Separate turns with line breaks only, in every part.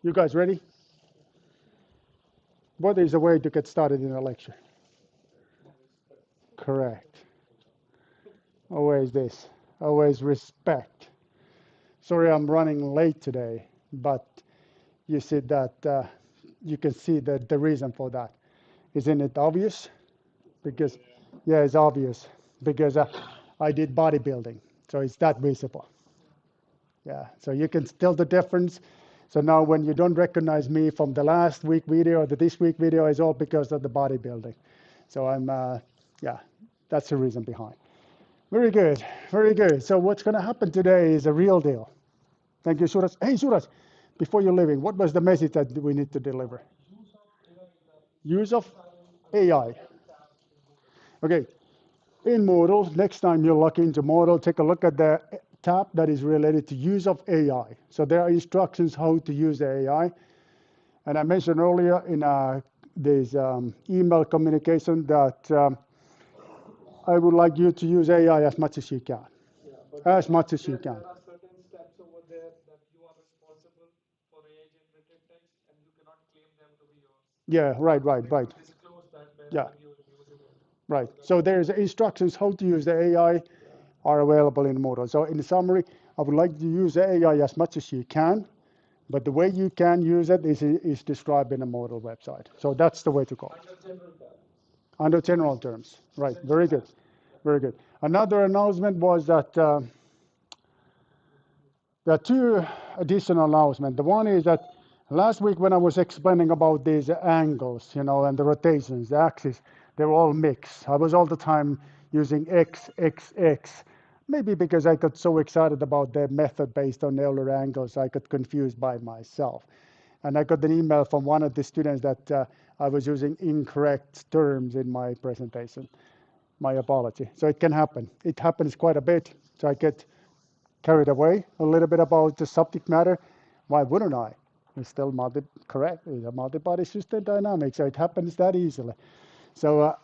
You guys ready? What is a way to get started in a lecture? Correct. Always this. Always respect. Sorry, I'm running late today, but you see that you can see that the reason for that. Isn't it obvious? Because yeah, it's obvious because I did bodybuilding, so it's that visible. Yeah, so you can tell the difference. So now when you don't recognize me from the last week video or the this week video, it's all because of the bodybuilding. So yeah, that's the reason behind. Very good, very good. So what's going to happen today is a real deal. Thank you, Suraj. Hey, Suraj, before you're leaving, what was the message that we need to deliver? Use of AI. Okay, in Moodle, next time you log into Moodle, take a look at the tab that is related to use of AI. So there are instructions how to use the AI. And I mentioned earlier in this email communication that I would like you to use AI as much as you can. As much as you can. Yeah, right, right, right. Yeah, right. So there's instructions how to use the AI are available in Moodle. So in summary, I would like to use the AI as much as you can, but the way you can use it is described in a Moodle website. So that's the way to go. Under general terms, right? Very good, very good. Another announcement was that there are two additional announcements. The one is that last week when I was explaining about these angles, and the rotations, the axis, they were all mixed. I was all the time using X, X, X. Maybe because I got so excited about the method based on Euler angles, I got confused by myself. And I got an email from one of the students that I was using incorrect terms in my presentation. My apology. So it can happen. It happens quite a bit. So I get carried away a little bit about the subject matter. Why wouldn't I? It's still correct. It's a multi-body system dynamics, so it happens that easily. So,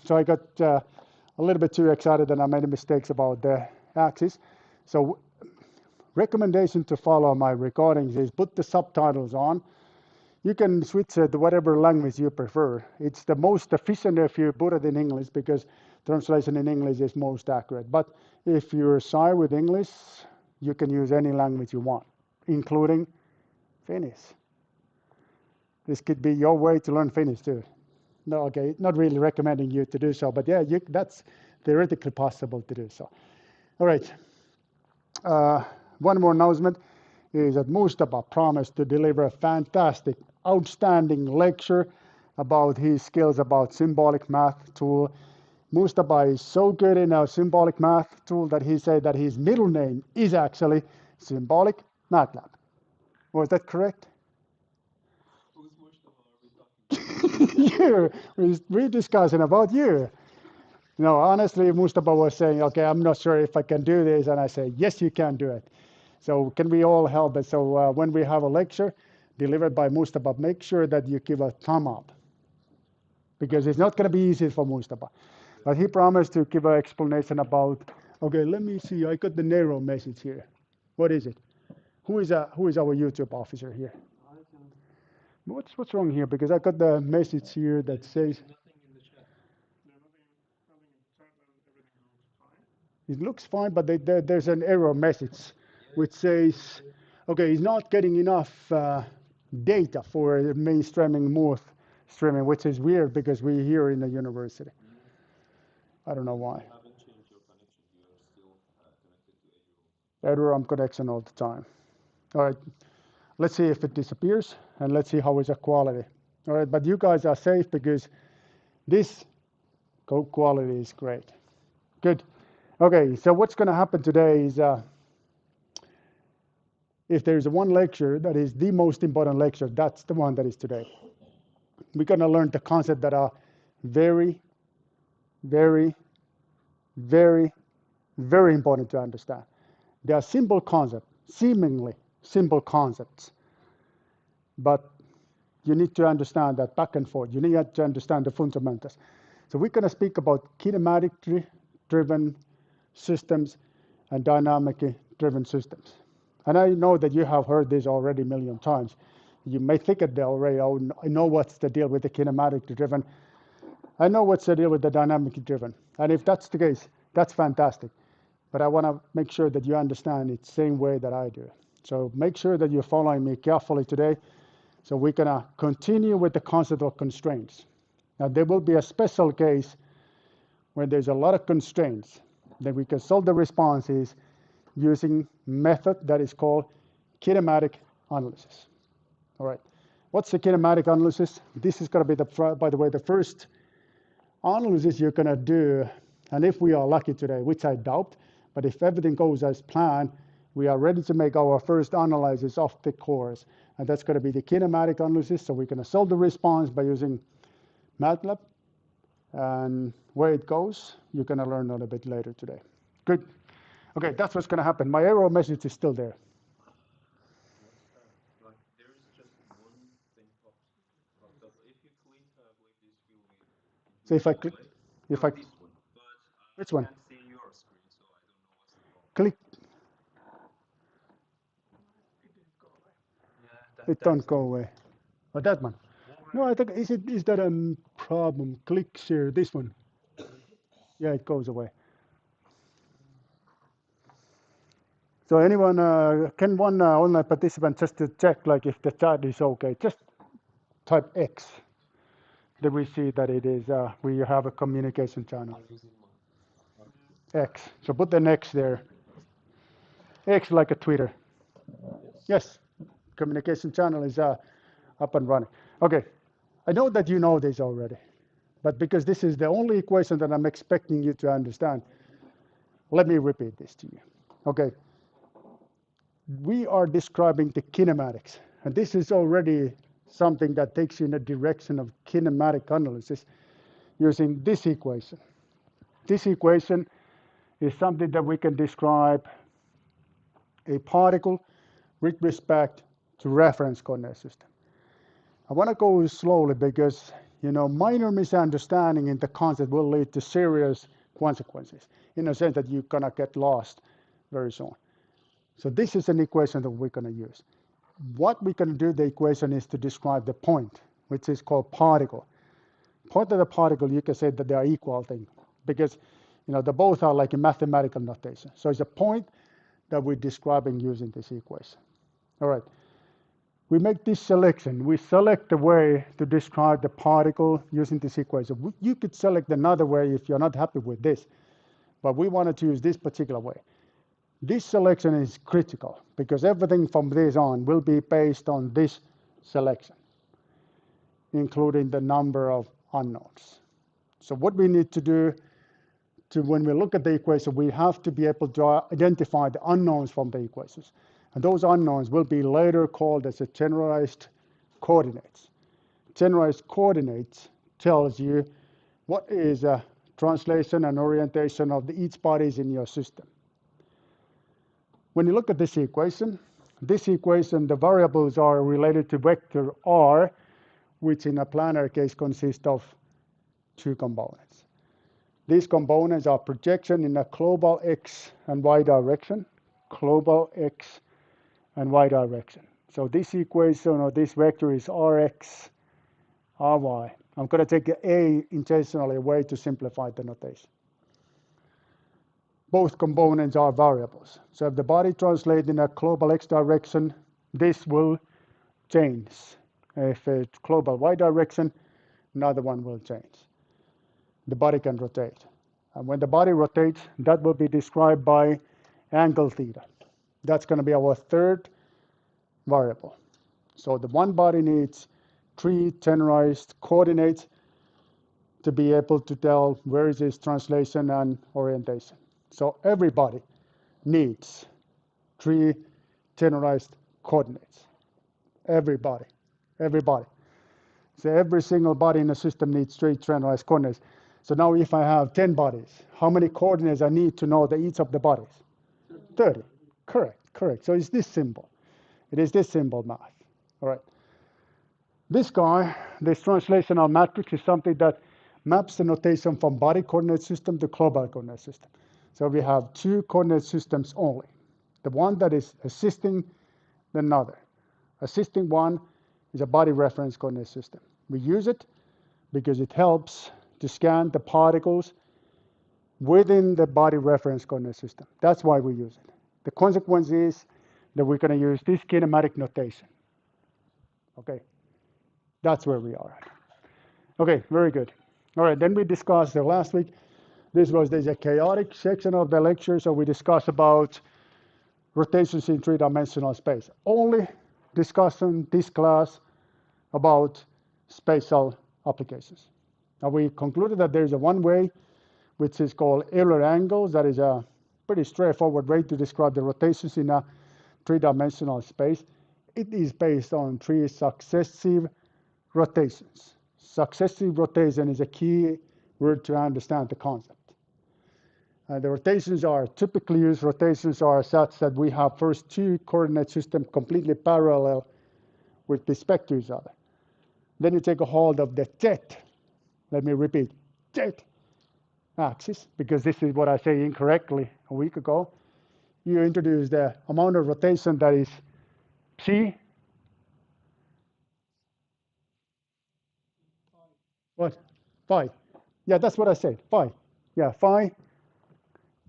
so I got a little bit too excited and I made mistakes about the axis. So, recommendation to follow my recordings is put the subtitles on. You can switch it to whatever language you prefer. It's the most efficient if you put it in English because translation in English is most accurate. But if you're shy with English, you can use any language you want, including Finnish. This could be your way to learn Finnish too. No, okay, not really recommending you to do so, but yeah, that's theoretically possible to do so. All right. One more announcement is that Mustafa promised to deliver a fantastic, outstanding lecture about his skills about symbolic math tool. Mustafa is so good in a symbolic math tool that he said that his middle name is actually Symbolic MATLAB. Was that correct? You. We're discussing about you. No, honestly, Mustafa was saying, okay, I'm not sure if I can do this. And I say, yes, you can do it. So can we all help it? So when we have a lecture delivered by Mustafa, make sure that you give a thumb up because it's not going to be easy for Mustafa. But he promised to give an explanation about, okay, let me see. I got the narrow message here. What is it? Who is our YouTube officer here? What's wrong here? Because I got the message here that says it looks fine, but there's an error message which says, okay, he's not getting enough data for mainstreaming more streaming, which is weird because we're here in the university. I don't know why. Error on connection all the time. All right, let's see if it disappears and let's see how is the quality. All right, but you guys are safe because this code quality is great. Good. Okay, so what's going to happen today is if there's one lecture that is the most important lecture, that's the one that is today. We're going to learn the concepts that are very, very, very, very important to understand. They are simple concepts, seemingly simple concepts, but you need to understand that back and forth. You need to understand the fundamentals. So we're going to speak about kinematically driven systems and dynamically driven systems. And I know that you have heard this already a million times. You may think it already, oh, I know what's the deal with the kinematic driven. I know what's the deal with the dynamic driven. And if that's the case, that's fantastic. But I want to make sure that you understand it the same way that I do. So make sure that you're following me carefully today. So we're going to continue with the concept of constraints. Now, there will be a special case where there's a lot of constraints that we can solve the responses using method that is called kinematic analysis. All right. What's the kinematic analysis? This is going to be, by the way, the first analysis you're going to do. And if we are lucky today, which I doubt, but if everything goes as planned, we are ready to make our first analysis of the course. And that's going to be the kinematic analysis. So we're going to solve the response by using MATLAB. And where it goes, you're going to learn a little bit later today. Good. Okay, that's what's going to happen. My error message is still there.
Like there is just one thing popped up. If you click, I believe this will be.
So if I click, if I,
This one, but
which
I
one?
can't see your screen, so I don't know what's the problem.
Click,
Yeah,
it don't go away. Oh, that one. No, I think, is that a problem? Click share, this one. Yeah, it goes away. So anyone, can one online participant just to check like if the chat is okay, just type X. Then we see that it is, we have a communication channel.
I'm using mine.
X. So put an X there. X like a Twitter.
Yes.
Yes, communication channel is up and running. Okay, I know that you know this already, but because this is the only equation that I'm expecting you to understand, let me repeat this to you. Okay, we are describing the kinematics, and this is already something that takes you in a direction of kinematic analysis using this equation. This equation is something that we can describe a particle with respect to reference coordinate system. I want to go slowly because minor misunderstanding in the concept will lead to serious consequences in a sense that you're gonna get lost very soon. So this is an equation that we're gonna use. What we're gonna do, the equation is to describe the point, which is called particle. Point of the particle, you can say that they are equal thing because they both are like a mathematical notation. So it's a point that we're describing using this equation. All right. We make this selection. We select the way to describe the particle using this equation. You could select another way if you're not happy with this, but we wanted to use this particular way. This selection is critical because everything from this on will be based on this selection, including the number of unknowns. So what we need to do when we look at the equation, we have to be able to identify the unknowns from the equations. And those unknowns will be later called as a generalized coordinates. Generalized coordinates tells you what is a translation and orientation of each bodies in your system. When you look at this equation, the variables are related to vector r, which in a planar case consists of two components. These components are projection in a global x and y direction, global x and y direction. So this equation or this vector is rx, ry. I'm going to take the a intentionally away to simplify the notation. Both components are variables. So if the body translates in a global x direction, this will change. If it's global y direction, another one will change. The body can rotate. And when the body rotates, that will be described by angle theta. That's going to be our third variable. So the one body needs three generalized coordinates to be able to tell where is its translation and orientation. So everybody needs three generalized coordinates. Everybody. So every single body in the system needs three generalized coordinates. So now if I have 10 bodies, how many coordinates I need to know each of the bodies? 30. Correct. So it's this simple. It is this simple math. All right. This guy, this translational matrix is something that maps the notation from body coordinate system to global coordinate system. So we have two coordinate systems only. The one that is assisting the other. Assisting one is a body reference coordinate system. We use it because it helps to scan the particles within the body reference coordinate system. That's why we use it. The consequence is that we're going to use this kinematic notation. Okay, that's where we are at. Okay, very good. All right, then we discussed last week. This was a chaotic section of the lecture, so we discussed about rotations in three-dimensional space. Only discussing this class about spatial applications. Now we concluded that there is a one way, which is called Euler angles. That is a pretty straightforward way to describe the rotations in a three-dimensional space. It is based on three successive rotations. Successive rotation is a key word to understand the concept. The rotations are typically used rotations are such that we have first two coordinate systems completely parallel with respect to each other. Then you take a hold of the z, let me repeat, z axis, because this is what I say incorrectly a week ago. You introduce the amount of rotation that is psi. What? Phi. Yeah, that's what I said, phi. Yeah, phi.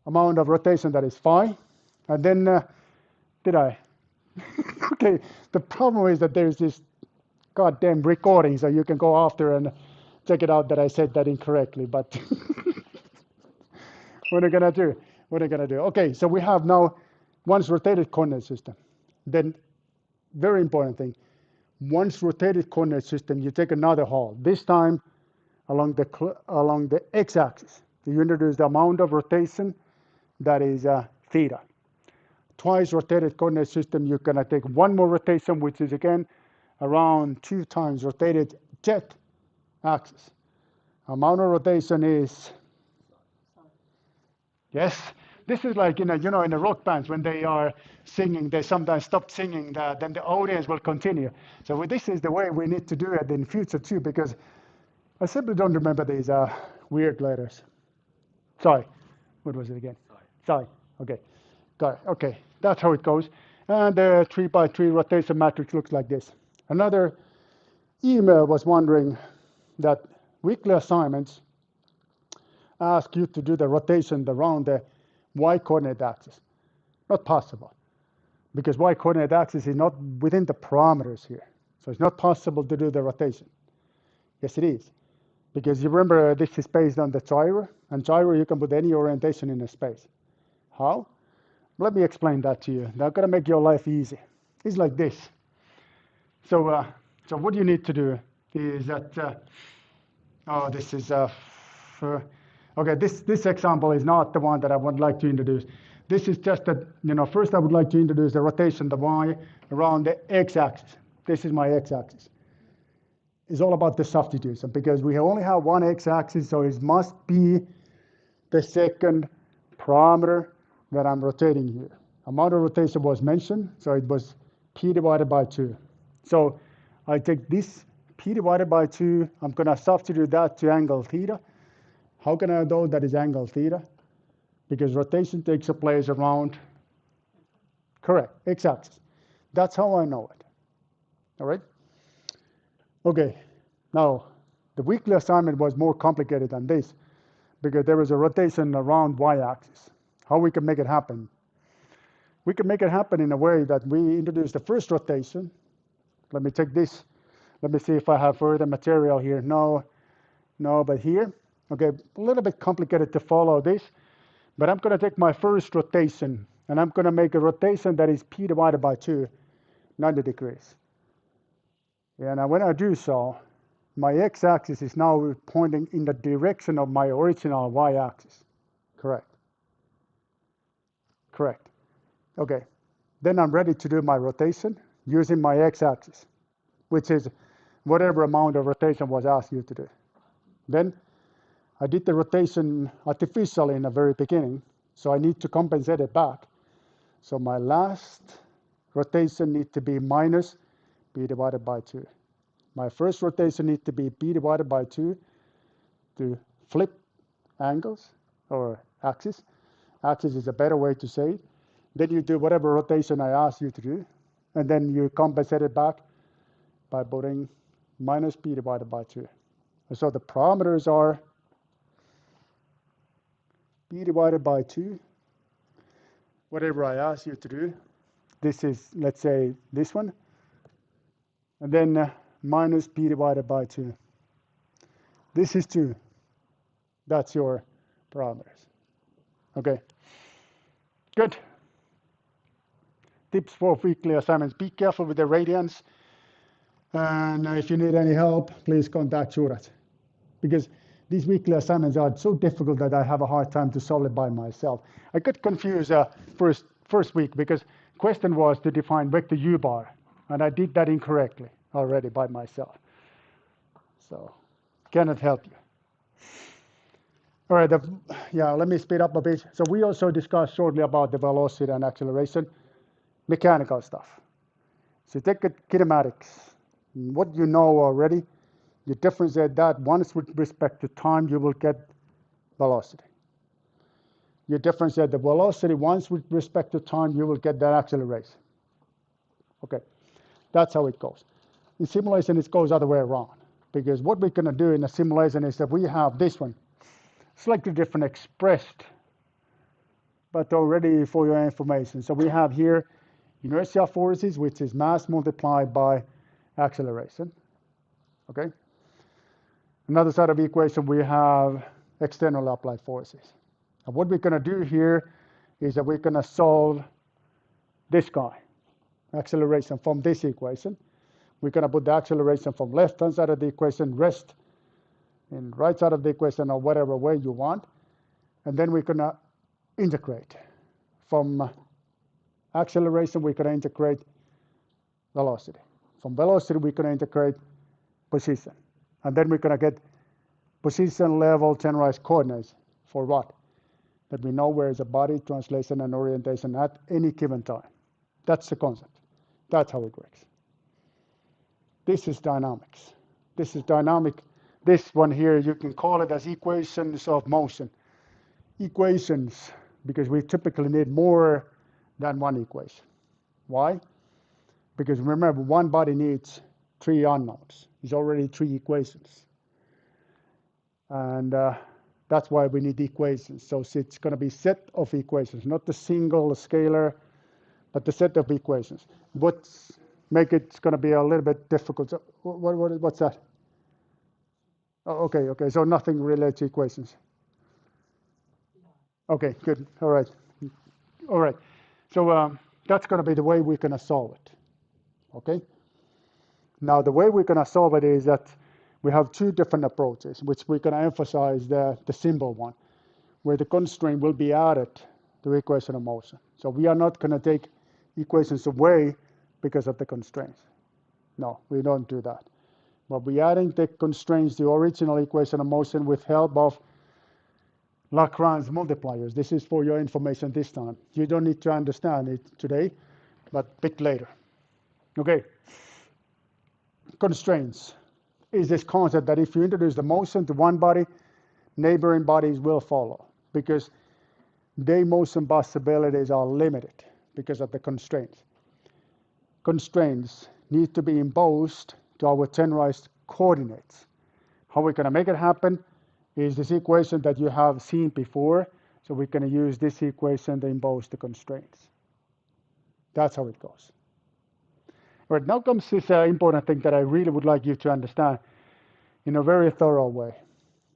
Amount of rotation that is phi. And then, did I? Okay, the problem is that there's this goddamn recording, so you can go after and check it out that I said that incorrectly, but what are you gonna do? What are you gonna do? Okay, so we have now once rotated coordinate system. Then, very important thing, once rotated coordinate system, you take another halt. This time along the x-axis. You introduce the amount of rotation that is theta. Twice rotated coordinate system, you're gonna take one more rotation, which is again around 2 times rotated z-axis. Amount of rotation is, yes, this is like in a rock bands when they are singing, they sometimes stop singing, then the audience will continue. So this is the way we need to do it in future too, because I simply don't remember these weird letters. Sorry, what was it again? Sorry. Okay, got it. Okay, that's how it goes. And the 3x3 rotation matrix looks like this. Another email was wondering that weekly assignments ask you to do the rotation around the y-coordinate axis. Not possible, because y-coordinate axis is not within the parameters here. So it's not possible to do the rotation. Yes, it is. Because you remember this is based on the gyro, and gyro you can put any orientation in a space. How? Let me explain that to you. That's gonna make your life easy. It's like this. So what you need to do is that, this is, okay, this example is not the one that I would like to introduce. This is just that, first I would like to introduce the rotation, the y, around the x-axis. This is my x-axis. It's all about the substitution, because we only have one x-axis, so it must be the second parameter that I'm rotating here. Amount of rotation was mentioned, so it was p divided by 2. So I take this p divided by 2, I'm going to substitute that to angle theta. How can I know that is angle theta? Because rotation takes place around, correct, x-axis. That's how I know it. All right? Okay, now the weekly assignment was more complicated than this, because there was a rotation around y-axis. How we can make it happen? We can make it happen in a way that we introduce the first rotation. Let me take this. Let me see if I have further material here. No, but here. Okay, a little bit complicated to follow this, but I'm going to take my first rotation, and I'm going to make a rotation that is p divided by 2, 90 degrees. And when I do so, my x-axis is now pointing in the direction of my original y-axis. Correct. Correct. Okay. Then I'm ready to do my rotation using my x-axis, which is whatever amount of rotation was asked you to do. Then I did the rotation artificially in the very beginning, so I need to compensate it back. So my last rotation needs to be minus p divided by 2. My first rotation needs to be p divided by 2 to flip angles or axis. Axis is a better way to say it. Then you do whatever rotation I ask you to do, and then you compensate it back by putting minus b divided by 2. So the parameters are b divided by 2, whatever I ask you to do. This is, let's say, this one. And then minus b divided by 2. This is 2. That's your parameters. Okay, good. Tips for weekly assignments. Be careful with the radians. And if you need any help, please contact Jurat. Because these weekly assignments are so difficult that I have a hard time to solve it by myself. I got confused first week because question was to define vector u-bar. And I did that incorrectly already by myself. So, cannot help you. All right, let me speed up a bit. So we also discussed shortly about the velocity and acceleration, mechanical stuff. So take kinematics, what you know already, you differentiate that once with respect to time, you will get velocity. You differentiate the velocity once with respect to time, you will get that acceleration. Okay, that's how it goes. In simulation, it goes other way around. Because what we're going to do in a simulation is that we have this one, slightly different expressed, but already for your information. So we have here inertial forces, which is mass multiplied by acceleration. Okay. Another side of the equation, we have external applied forces. And what we're going to do here is that we're going to solve this guy, acceleration from this equation. We're going to put the acceleration from left-hand side of the equation, rest in right side of the equation or whatever way you want. And then we're going to integrate. From acceleration, we're going to integrate velocity. From velocity, we're going to integrate position. And then we're going to get position level tennorized coordinates for what? That we know where is the body, translation, and orientation at any given time. That's the concept. That's how it works. This is dynamics. This is dynamic. This one here, you can call it as equations of motion. Equations, because we typically need more than one equation. Why? Because remember, one body needs 3 unknowns. There's already 3 equations. And that's why we need equations. So it's going to be set of equations, not the single scalar, but the set of equations. What's make it's going to be a little bit difficult. So what's that? Oh, okay. So nothing related to equations. Okay, good. All right. So that's going to be the way we're going to solve it. Okay. Now the way we're going to solve it is that we have 2 different approaches, which we're going to emphasize the simple one, where the constraint will be added to the equation of motion. So we are not going to take equations away because of the constraints. No, we don't do that. But we're adding the constraints to the original equation of motion with help of Lagrange multipliers. This is for your information this time. You don't need to understand it today, but a bit later. Okay. Constraints is this concept that if you introduce the motion to one body, neighboring bodies will follow because their motion possibilities are limited because of the constraints. Constraints need to be imposed to our tennorized coordinates. How we're going to make it happen is this equation that you have seen before. So we're going to use this equation to impose the constraints. That's how it goes. All right, now comes this important thing that I really would like you to understand in a very thorough way.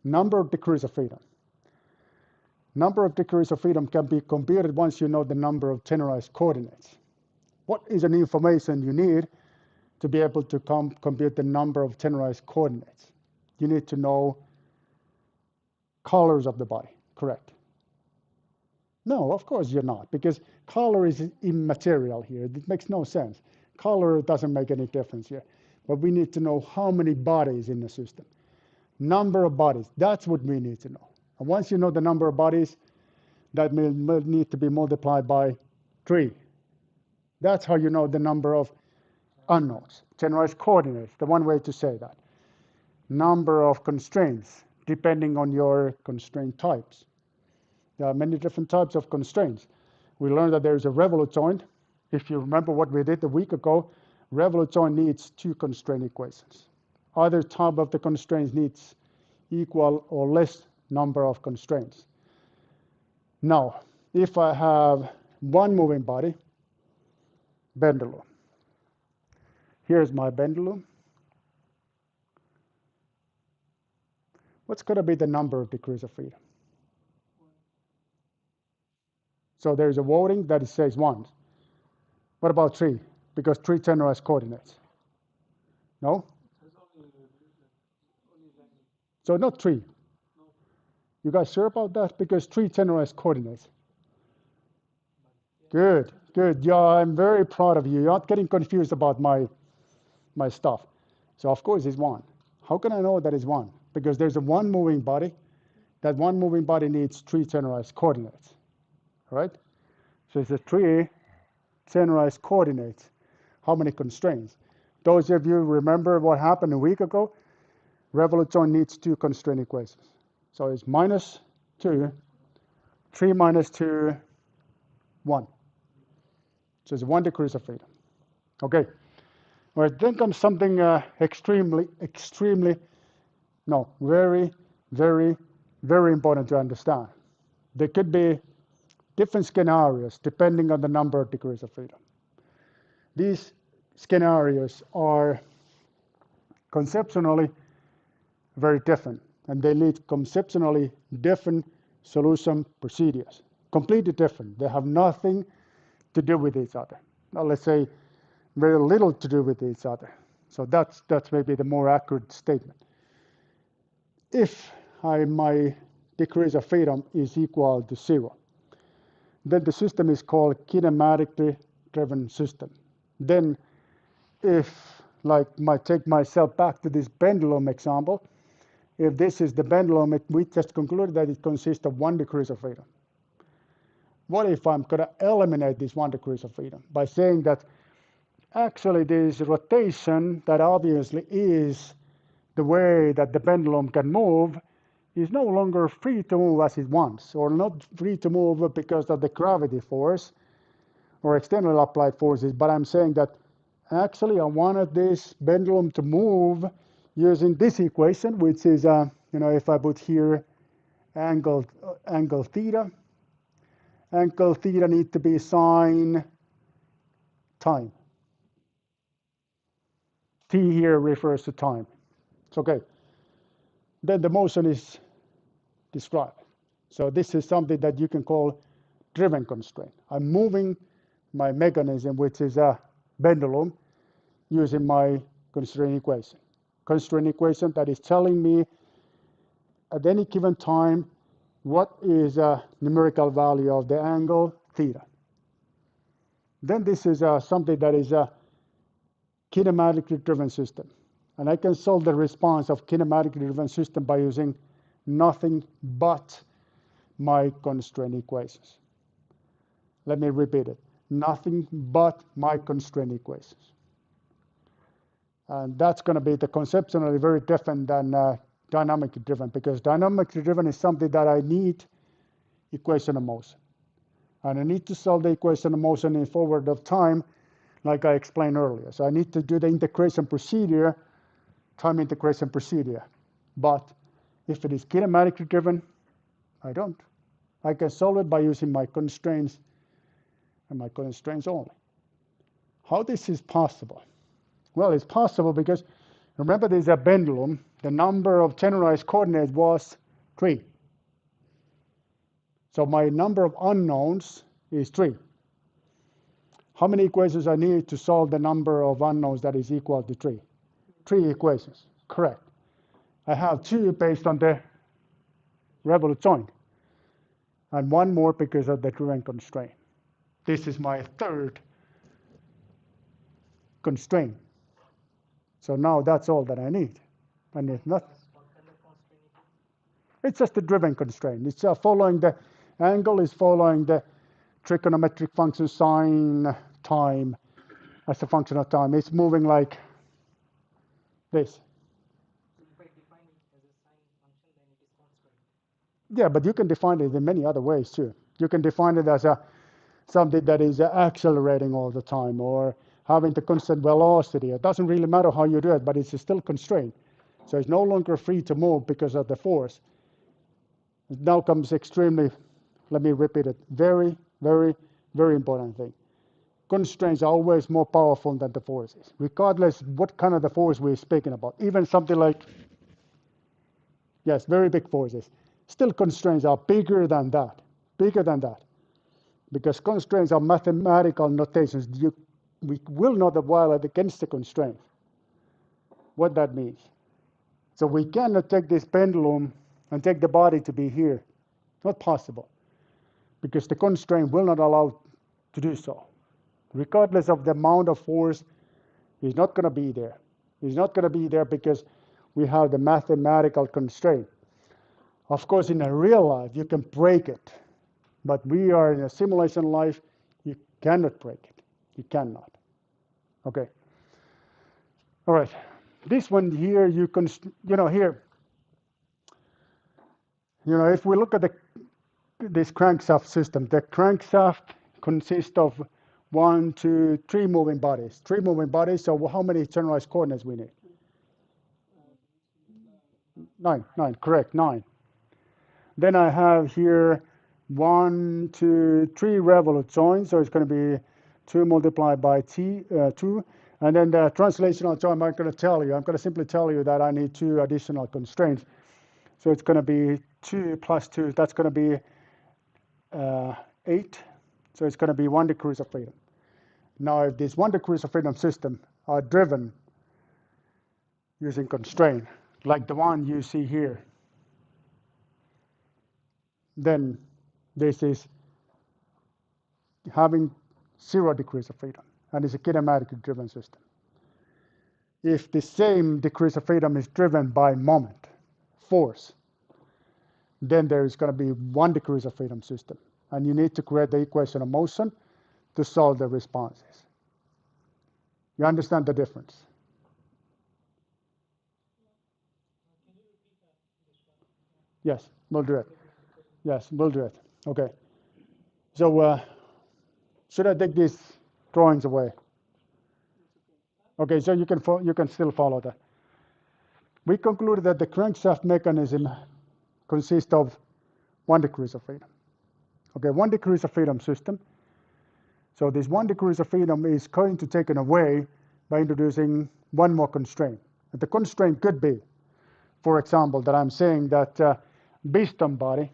Number of degrees of freedom. Number of degrees of freedom can be computed once you know the number of tennorized coordinates. What is an information you need to be able to compute the number of tennorized coordinates? You need to know colors of the body, correct? No, of course you're not, because color is immaterial here. It makes no sense. Color doesn't make any difference here. But we need to know how many bodies in the system. Number of bodies, that's what we need to know. And once you know the number of bodies, that will need to be multiplied by 3. That's how you know the number of unknowns. Tennorized coordinates, the one way to say that. Number of constraints, depending on your constraint types. There are many different types of constraints. We learned that there is a revolute joint. If you remember what we did a week ago, revolute joint needs two constraint equations. Either type of the constraints needs equal or less number of constraints. Now, if I have one moving body, pendulum. Here's my pendulum. What's going to be the number of degrees of freedom? So there's a voting that says 1. What about 3? Because 3 generalized coordinates. No? So not 3. You guys sure about that? Because 3 generalized coordinates. Good, good. Yeah, I'm very proud of you. You're not getting confused about my stuff. So of course it's 1. How can I know that it's 1? Because there's a one moving body. That one moving body needs 3 generalized coordinates, right? So it's a 3 generalized coordinates. How many constraints? Those of you remember what happened a week ago? Revolute joint needs 2 constraint equations. So it's -2, 3 minus 2, 1. So it's 1 degrees of freedom. Okay. All right, then comes something very, very, very important to understand. There could be different scenarios depending on the number of degrees of freedom. These scenarios are conceptually very different, and they lead conceptually different solution procedures, completely different. They have nothing to do with each other. Now, let's say very little to do with each other. So that's maybe the more accurate statement. If my degrees of freedom is equal to 0, then the system is called kinematically driven system. Then if, like, take myself back to this pendulum example, if this is the pendulum, we just concluded that it consists of 1 degrees of freedom. What if I'm going to eliminate this 1 degrees of freedom by saying that actually this rotation that obviously is the way that the pendulum can move is no longer free to move as it wants, or not free to move because of the gravity force or external applied forces, but I'm saying that actually I wanted this pendulum to move using this equation, which is, if I put here angle theta need to be sine time. T here refers to time. It's okay. Then the motion is described. So this is something that you can call driven constraint. I'm moving my mechanism, which is a pendulum, using my constraint equation. Constraint equation that is telling me at any given time what is a numerical value of the angle theta. Then this is something that is a kinematically driven system. And I can solve the response of kinematically driven system by using nothing but my constraint equations. Let me repeat it. Nothing but my constraint equations. And that's going to be conceptually very different than dynamically driven, because dynamically driven is something that I need equation of motion. And I need to solve the equation of motion in forward of time, like I explained earlier. So I need to do the integration procedure, time integration procedure. But if it is kinematically driven, I don't. I can solve it by using my constraints and my constraints only. How this is possible? Well, it's possible because remember there's a pendulum. The number of generalized coordinates was 3. So my number of unknowns is 3. How many equations I need to solve the number of unknowns that is equal to 3? 3 equations, correct. I have 2 based on the revolute joint, and 1 more because of the driven constraint. This is my third constraint. So now that's all that I need. And if not, it's just a driven constraint. It's following the angle is following the trigonometric function sine time as a function of time. It's moving like this.
If I define it as a sine function, then it is constraint.
Yeah, but you can define it in many other ways too. You can define it as something that is accelerating all the time, or having the constant velocity. It doesn't really matter how you do it, but it's still constrained. So it's no longer free to move because of the force. It now comes extremely, let me repeat it, very, very, very important thing. Constraints are always more powerful than the forces, regardless what kind of the force we're speaking about. Even something like, yes, very big forces. Still constraints are bigger than that, because constraints are mathematical notations. We will not violate against the constraint. What that means. So we cannot take this pendulum and take the body to be here. Not possible, because the constraint will not allow to do so. Regardless of the amount of force, it's not going to be there. It's not going to be there because we have the mathematical constraint. Of course, in a real life, you can break it. But we are in a simulation life, you cannot break it. You cannot. Okay. All right. This one here, here, if we look at this crankshaft system, the crankshaft consists of 1, 2, 3 moving bodies. 3 moving bodies, so how many generalized coordinates we need? 9, correct, 9. Then I have here 1, 2, 3 revolute joints, so it's going to be 2 multiplied by 2. And then the translational joint, I'm not going to tell you. I'm going to simply tell you that I need 2 additional constraints. So it's going to be 2 plus 2. That's going to be 8. So it's going to be 1 degrees of freedom. Now, if this 1 degrees of freedom system are driven using constraint, like the one you see here, then this is having 0 degrees of freedom, and it's a kinematically driven system. If the same degrees of freedom is driven by moment, force, then there is going to be 1 degrees of freedom system, and you need to create the equation of motion to solve the responses. You understand the difference? Yes, we'll do it. Yes, we'll do it. Okay. So should I take these drawings away? Okay, so you can still follow that. We concluded that the crankshaft mechanism consists of 1 degrees of freedom. Okay, 1 degrees of freedom system. So this 1 degrees of freedom is going to be taken away by introducing 1 more constraint. And the constraint could be, for example, that I'm saying that piston body,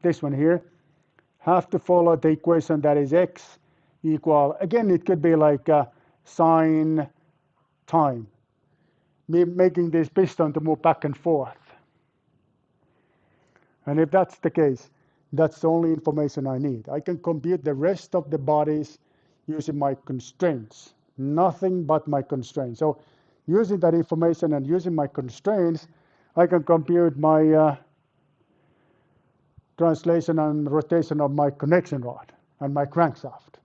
this one here, have to follow the equation that is x equal, again, it could be like sine time, making this piston to move back and forth. And if that's the case, that's the only information I need. I can compute the rest of the bodies using my constraints, nothing but my constraints. So using that information and using my constraints, I can compute my translation and rotation of my connection rod and my crankshaft.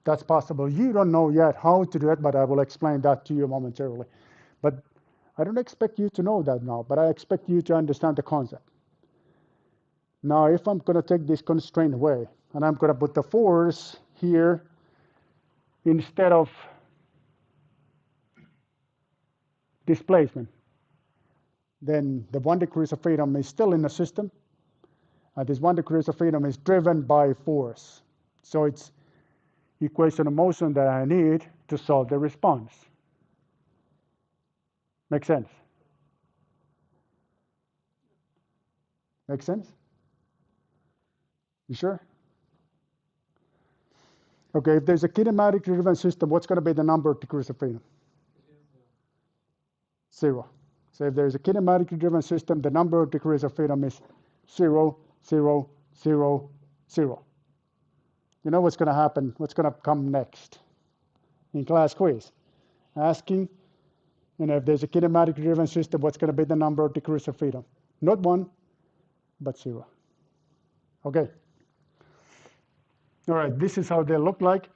That's possible. You don't know yet how to do it, but I will explain that to you momentarily. But I don't expect you to know that now, but I expect you to understand the concept. Now, if I'm going to take this constraint away, and I'm going to put the force here instead of displacement, then the 1 degrees of freedom is still in the system, and this 1 degrees of freedom is driven by force. So it's equation of motion that I need to solve the response. Make sense? Make sense? You sure? Okay, if there's a kinematically driven system, what's going to be the number of degrees of freedom? 0. So if there's a kinematically driven system, the number of degrees of freedom is 0, 0, 0, 0. You know what's going to happen? What's going to come next? In class quiz. Asking, if there's a kinematically driven system, what's going to be the number of degrees of freedom? Not 1, but 0. Okay. All right, this is how they look like.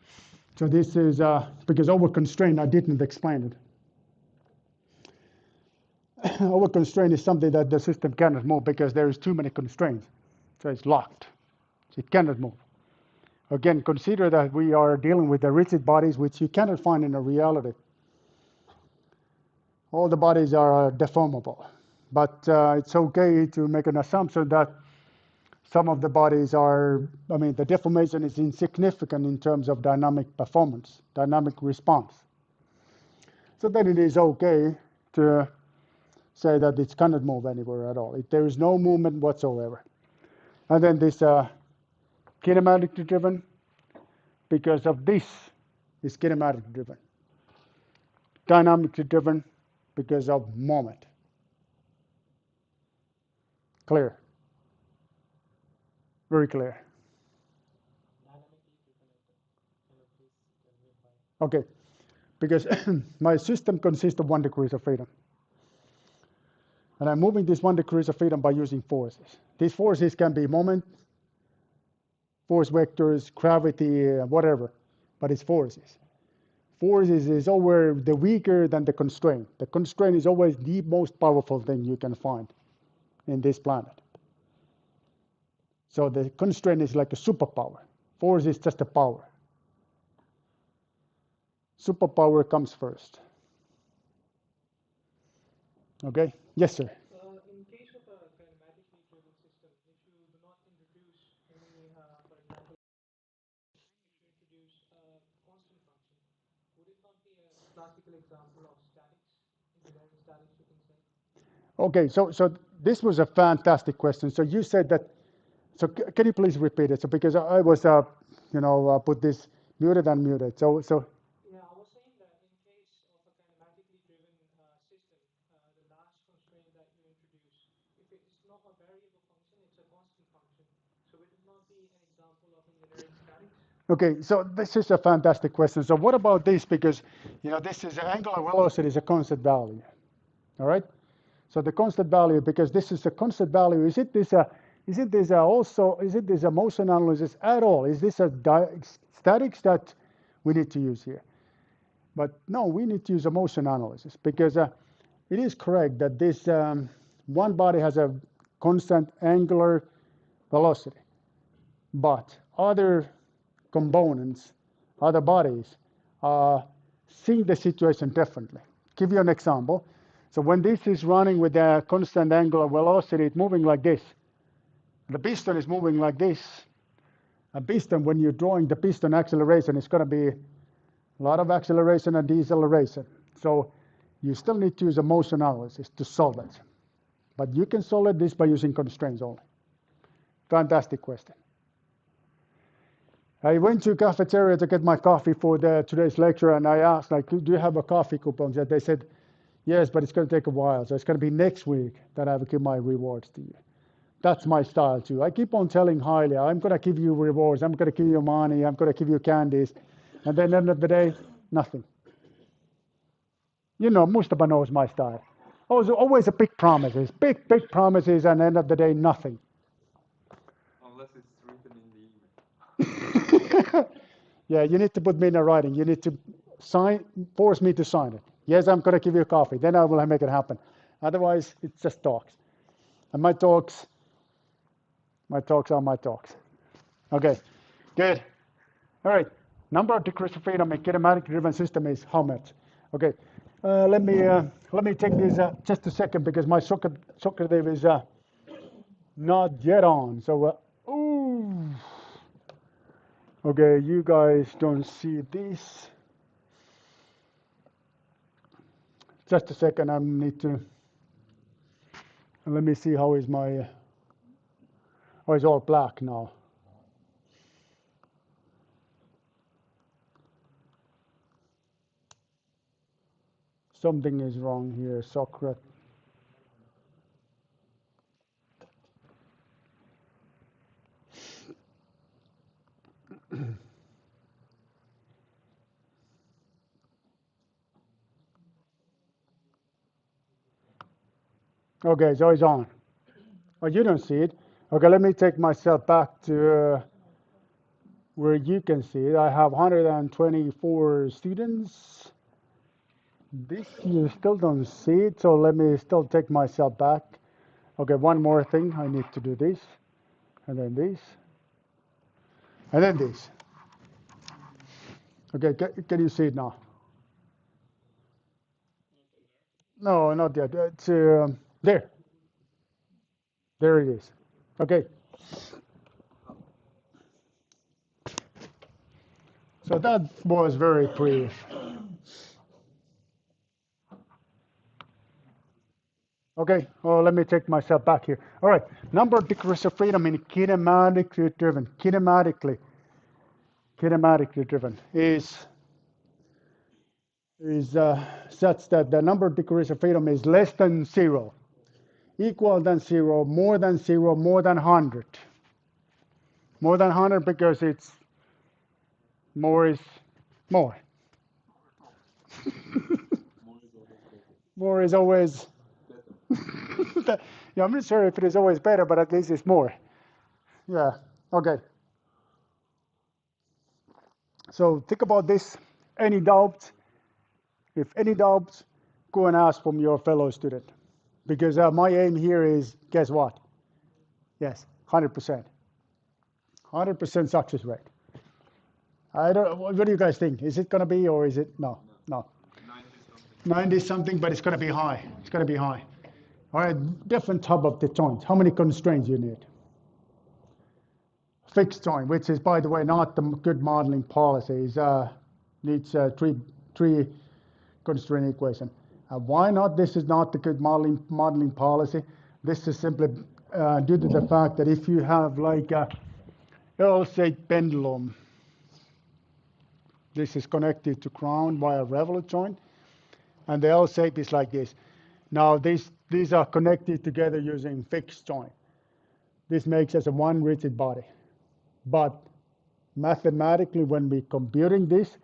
So this is, because over constraint, I didn't explain it. Over constraint is something that the system cannot move because there is too many constraints. So it's locked. So it cannot move. Again, consider that we are dealing with the rigid bodies which you cannot find in a reality. All the bodies are deformable, but it's okay to make an assumption that some of the bodies are, I mean, the deformation is insignificant in terms of dynamic performance, dynamic response. So then it is okay to say that it cannot move anywhere at all. There is no movement whatsoever. And then this kinematically driven, because of this, is kinematically driven. Dynamically driven because of moment. Clear. Very clear. Okay, because my system consists of 1 degree of freedom. And I'm moving this 1 degree of freedom by using forces. These forces can be moment, force vectors, gravity, whatever, but it's forces. Forces is always the weaker than the constraint. The constraint is always the most powerful thing you can find in this planet. So the constraint is like a superpower. Force is just a power. Superpower comes first. Okay? Yes, sir.
In case of a kinematically driven system, if you do not introduce any, for example, if you introduce a constant function, would it not be a classical example of statics, engineering statics, you can say?
Okay, so this was a fantastic question. So you said that, so can you please repeat it? So because I was, put this muted and muted. So
Yeah, I was saying that in case of a kinematically driven system, the last constraint that you introduce, if it's not a variable function, it's a constant function. So would it not be an example of engineering statics?
okay, so this is a fantastic question. So what about this? Because this is angular velocity is a constant value. All right. So the constant value, because this is a constant value, is it this a motion analysis at all? Is this a statics that we need to use here? But no, we need to use a motion analysis because it is correct that this one body has a constant angular velocity, but other components, other bodies, see the situation differently. Give you an example. So when this is running with a constant angular velocity, it's moving like this. The piston is moving like this. A piston, when you're drawing the piston acceleration, it's going to be a lot of acceleration and deceleration. So you still need to use a motion analysis to solve it. But you can solve this by using constraints only. Fantastic question. I went to a cafeteria to get my coffee for today's lecture, and I asked, like, do you have a coffee coupon? And they said, yes, but it's going to take a while. So it's going to be next week that I will give my rewards to you. That's my style too. I keep on telling highly, I'm going to give you rewards, I'm going to give you money, I'm going to give you candies. And then at the end of the day, nothing. Mustafa knows my style. Always a big promises, big promises, and at the end of the day, nothing.
Unless it's written in the email.
Yeah, you need to put me in a writing. You need to force me to sign it. Yes, I'm going to give you coffee. Then I will make it happen. Otherwise, it's just talks. And my talks are my talks. Okay, good. All right. Number of degrees of freedom in kinematic-driven system is how much? Okay. Let me take this just a second because my Socrative is not yet on. So, ooh. Okay, you guys don't see this. Just a second. I need to. Let me see how is my. Oh, it's all black now. Something is wrong here, Socrates. Okay, so it's on. Oh, you don't see it. Okay, let me take myself back to where you can see it. I have 124 students. This you still don't see it, so let me still take myself back. Okay, one more thing. I need to do this, and then this, and then this. Okay, can you see it now? No, not yet. It's there. There it is. Okay, so that was very brief. Okay, well, let me take myself back here. All right, number of degrees of freedom in kinematically driven is such that the number of degrees of freedom is less than zero, equal than zero, more than 100. More than 100 because it's more is more. More is always, yeah, I'm not sure if it is always better, but at least it's more. Yeah, okay. So think about this. Any doubts? If any doubts, go and ask from your fellow student. Because my aim here is, guess what? Yes, 100%. 100% success rate. I don't. What do you guys think? Is it going to be or is it no? No.
90 something.
90 something, but it's going to be high. It's going to be high. All right, different type of the joints. How many constraints you need? Fixed joint, which is, by the way, not the good modeling policy. Needs three constraint equation. Why not? This is not the good modeling policy. This is simply due to the fact that if you have like a L-shaped pendulum, this is connected to ground via revolute joint, and the L shape is like this. Now these are connected together using fixed joint. This makes us a one rigid body. But mathematically, when we're computing this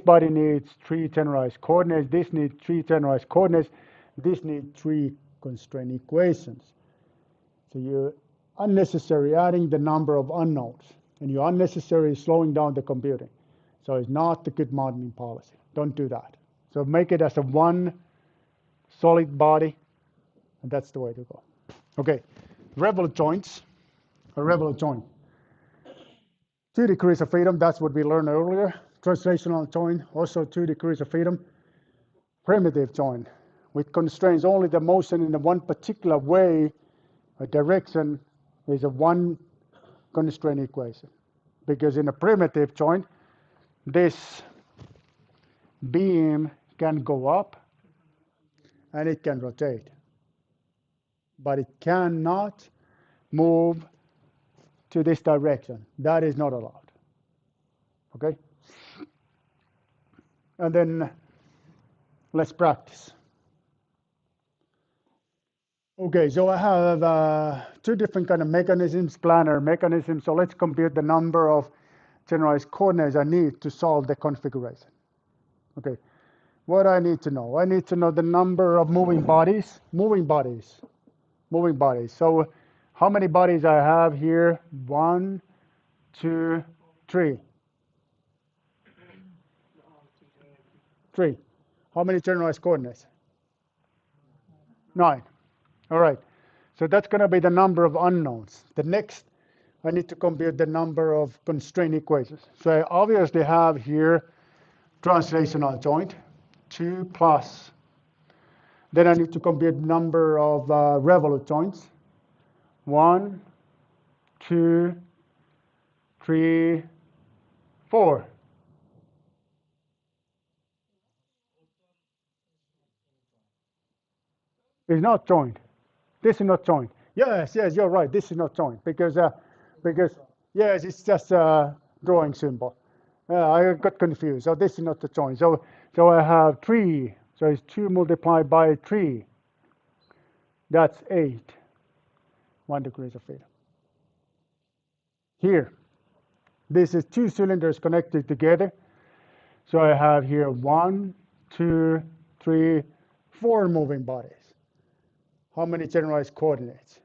body needs three tennorized coordinates, this needs three tennorized coordinates, this needs three constraint equations. So you're unnecessarily adding the number of unknowns, and you're unnecessarily slowing down the computing. So it's not the good modeling policy. Don't do that. So make it as a one solid body, and that's the way to go. Okay, revolute joints, a revolute joint. 2 degrees of freedom, that's what we learned earlier. Translational joint, also 2 degrees of freedom. Primitive joint, which constrains only the motion in the one particular way, a direction is a one constraint equation. Because in a primitive joint, this beam can go up and it can rotate, but it cannot move to this direction. That is not allowed. Okay? And then let's practice. Okay, so I have two different kind of mechanisms, planar mechanisms. So let's compute the number of generalized coordinates I need to solve the configuration. Okay, what I need to know? I need to know the number of moving bodies. So how many bodies I have here? 1, 2, 3. 3. How many generalized coordinates? 9. All right. So that's going to be the number of unknowns. The next, I need to compute the number of constraint equations. So I obviously have here translational joint, 2 plus. Then I need to compute number of revolute joints, 1, 2, 3, 4. It's not joint. This is not joint. Yes, you're right. This is not joint because yes, it's just a drawing symbol. I got confused. So this is not the joint. So I have 3. So it's 2 multiplied by 3. That's 8. 1 degrees of freedom. Here, this is 2 cylinders connected together. So I have here 1, 2, 3, 4 moving bodies. How many generalized coordinates?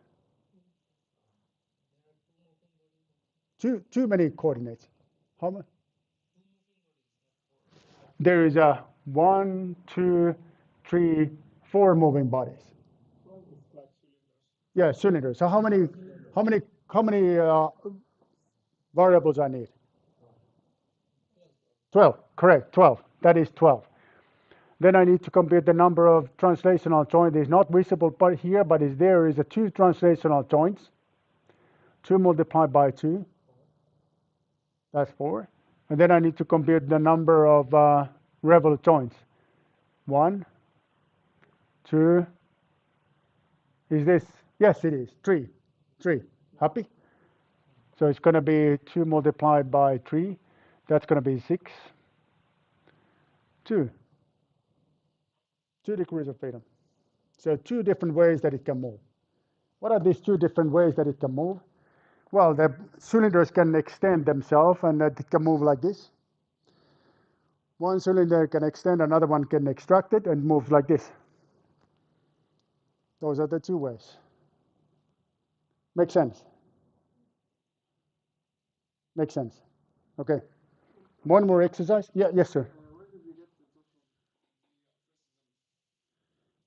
Too many coordinates. How many? There is a 1, 2, 3, 4 moving bodies. Yeah, cylinders. So how many variables I need? 12, correct, 12. That is 12. Then I need to compute the number of translational joints. It's not visible here, but is there is a 2 translational joints. 2 multiplied by 2, that's 4. And then I need to compute the number of revolute joints. 1, 2, is this? Yes, it is. 3. 3. Happy? So it's going to be 2 multiplied by 3. That's going to be 6. 2. 2 degrees of freedom. So 2 different ways that it can move. What are these 2 different ways that it can move? Well, the cylinders can extend themselves and it can move like this. One cylinder can extend, another one can extract it and move like this. Those are the 2 ways. Makes sense? Makes sense. Okay. One more exercise? Yeah, yes, sir.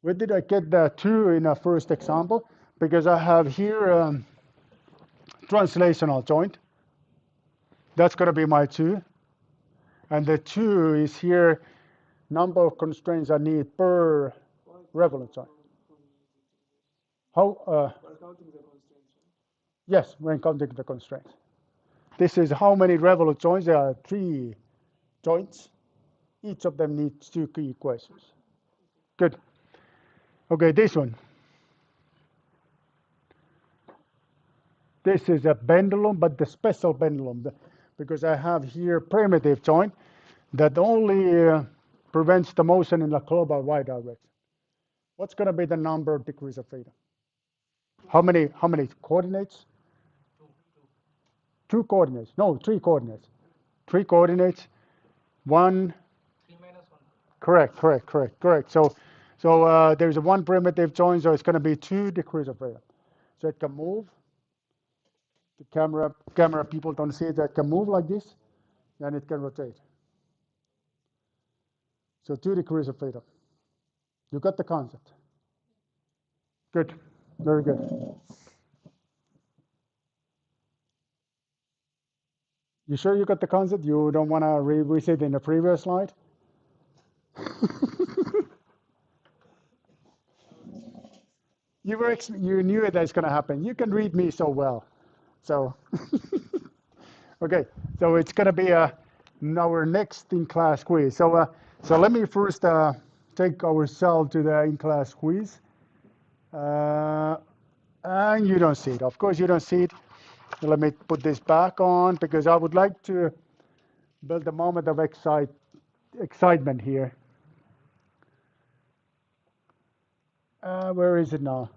Where did I get the 2 in a first example? Because I have here translational joint. That's going to be my 2. And the 2 is here, number of constraints I need per revolute joint. How? Yes, when counting the constraints. This is how many revolute joints. There are 3 joints. Each of them needs 2 key equations. Good. Okay, this one. This is a pendulum, but the special pendulum, because I have here primitive joint that only prevents the motion in the global y direction. What's going to be the number of degrees of freedom? How many coordinates? 2 coordinates. No, 3 coordinates. 3 coordinates. 1.
3 minus 1.
Correct. So there's a 1 primitive joint, so it's going to be 2 degrees of freedom. So it can move. The camera people don't see it. It can move like this, and it can rotate. So 2 degrees of freedom. You got the concept. Good. Very good. You sure you got the concept? You don't want to revisit in the previous slide? You knew it that's going to happen. You can read me so well. So, okay. So it's going to be our next in-class quiz. So let me first take ourselves to the in-class quiz. And you don't see it. Of course, you don't see it. Let me put this back on because I would like to build a moment of excitement here. Where is it now?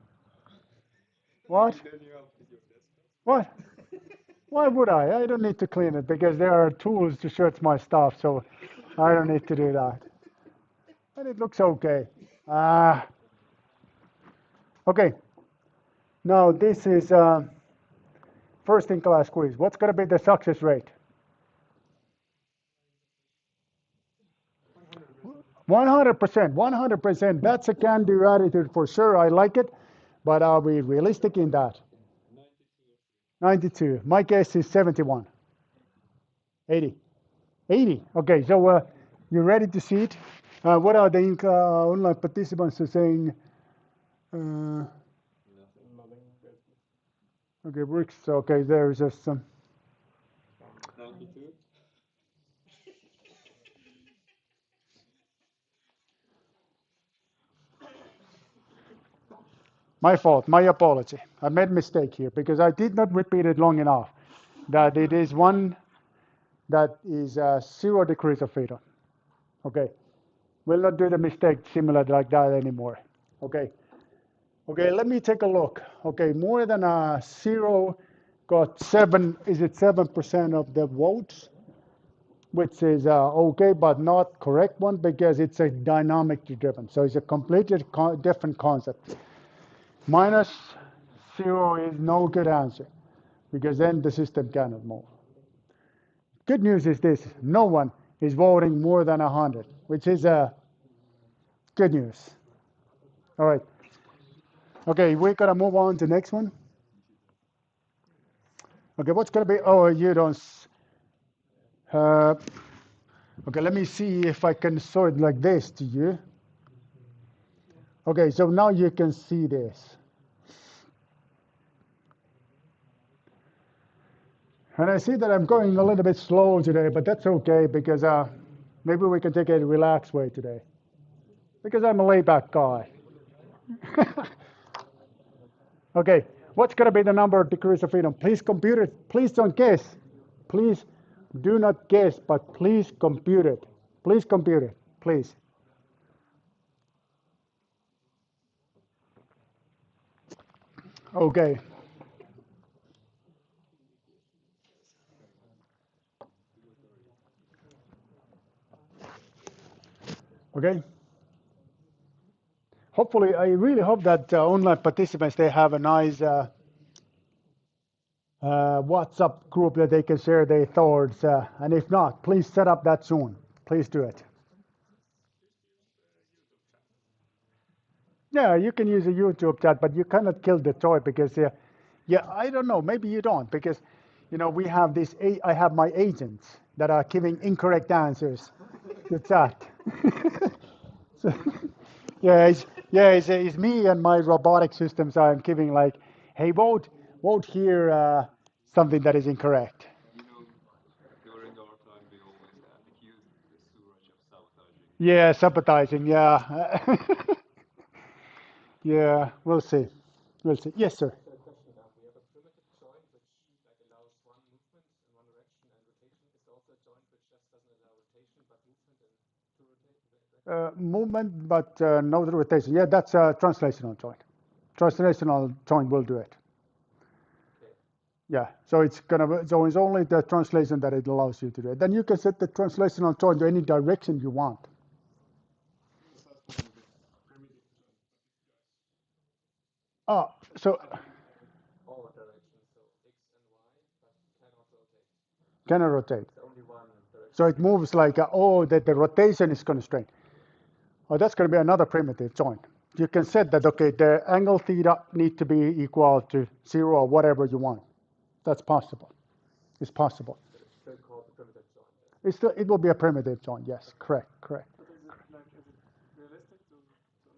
What? What? Why would I? I don't need to clean it because there are tools to search my stuff, so I don't need to do that. And it looks okay. Okay. Now this is first in class quiz. What's going to be the success rate? 100%. 100%. That's a can-do attitude for sure. I like it. But are we realistic in that? 92. My guess is 71. 80. 80. Okay, so you ready to see it? What are the online participants saying? Okay, works. Okay, there's just some.
92.
My fault, my apology. I made a mistake here because I did not repeat it long enough. That it is one that is 0 degrees of freedom. Okay, we'll not do the mistake similar like that anymore. Okay, let me take a look. Okay, more than a 0 got 7, is it 7% of the votes? Which is okay, but not correct one because it's a dynamically driven. So it's a completely different concept. Minus 0 is no good answer because then the system cannot move. Good news is this, no one is voting more than 100, which is good news. All right. Okay, we're going to move on to the next one. Okay, what's going to be, oh, you don't, okay, Okay, let me see if I can show it like this to you. Okay, so now you can see this. And I see that I'm going a little bit slow today, but that's okay because maybe we can take it a relaxed way today. Because I'm a laid back guy. Okay, what's going to be the number of degrees of freedom? Please compute it. Please don't guess. Please do not guess, but please compute it. Please compute it. Please. Okay. Okay. Hopefully, I really hope that online participants they have a nice WhatsApp group that they can share their thoughts. And if not, please set up that soon. Please do it. Yeah, you can use a YouTube chat, but you cannot kill the toy because, yeah, I don't know. Maybe you don't because, we have this. I have my agents that are giving incorrect answers to chat. So, yeah, it's me and my robotic systems. I'm giving like, hey, vote here something that is incorrect.
You know, during our time, we always accused the Suraj of sabotaging.
Yeah, sabotaging. Yeah, yeah. We'll see. We'll see. Yes, sir.
So a question now. We have a primitive joint which like allows one movement in one direction and rotation. Is there also a joint which just doesn't allow rotation but movement and to rotate in that direction?
Movement, but no rotation. Yeah, that's a translational joint. Translational joint will do it.
Okay.
Yeah, so so it's only the translation that it allows you to do it. Then you can set the translational joint to any direction you want. Ah, so
All directions, so X and Y, but cannot rotate.
can I rotate?
It's only one direction.
So it moves like that the rotation is constrained. Oh, that's going to be another primitive joint. You can set that okay, the angle theta need to be equal to 0 or whatever you want. That's possible. It's possible.
But it's still called the primitive joint.
It will be a primitive joint. Yes, correct, correct.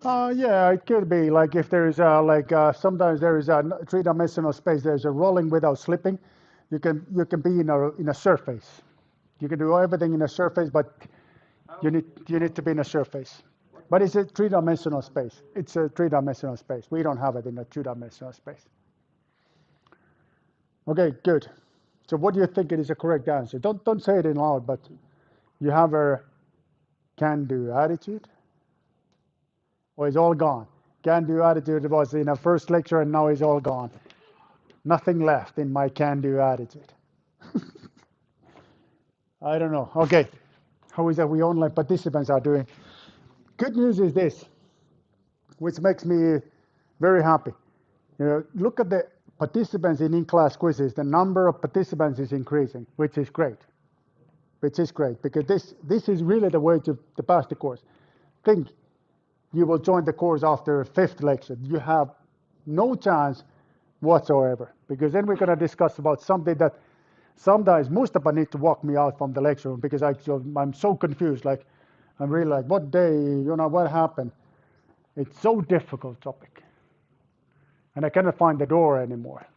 Yeah, it could be like if there is sometimes there is a three-dimensional space. There's a rolling without slipping. You can be in a surface. You can do everything in a surface, but you need to be in a surface. But it's a three-dimensional space. It's a three-dimensional space. We don't have it in a two-dimensional space. Okay, good. So what do you think it is a correct answer? Don't say it in loud, but you have a can-do attitude, or it's all gone. Can-do attitude was in a first lecture, and now it's all gone. Nothing left in my can-do attitude. I don't know. Okay, how is that we online participants are doing? Good news is this, which makes me very happy. Look at the participants in in-class quizzes. The number of participants is increasing, which is great. Which is great because this is really the way to pass the course. Think you will join the course after fifth lecture. You have no chance whatsoever because then we're going to discuss about something that sometimes Mustafa need to walk me out from the lecture room because I'm so confused. Like I'm really like, what day? What happened? It's so difficult topic, and I cannot find the door anymore.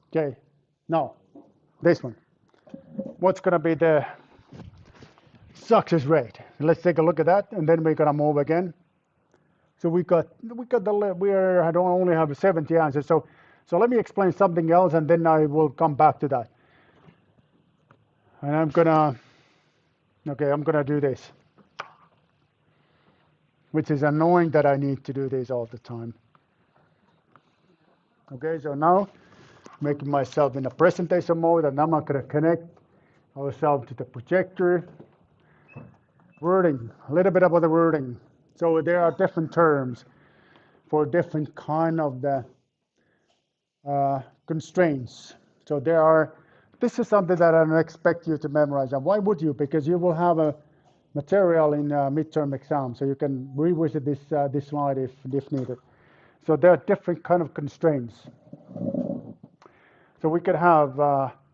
Okay, now this one. What's going to be the success rate? Let's take a look at that, and then we're going to move again. So I don't only have 70 answers. So let me explain something else, and then I will come back to that. And I'm gonna do this, which is annoying that I need to do this all the time. Okay, so now making myself in a presentation mode, and I'm not gonna connect ourselves to the projector. Wording, a little bit about the wording. So there are different terms for different kind of the constraints. So this is something that I don't expect you to memorize. And why would you? Because you will have a material in midterm exam, so you can revisit this slide if needed. So there are different kind of constraints. So we could have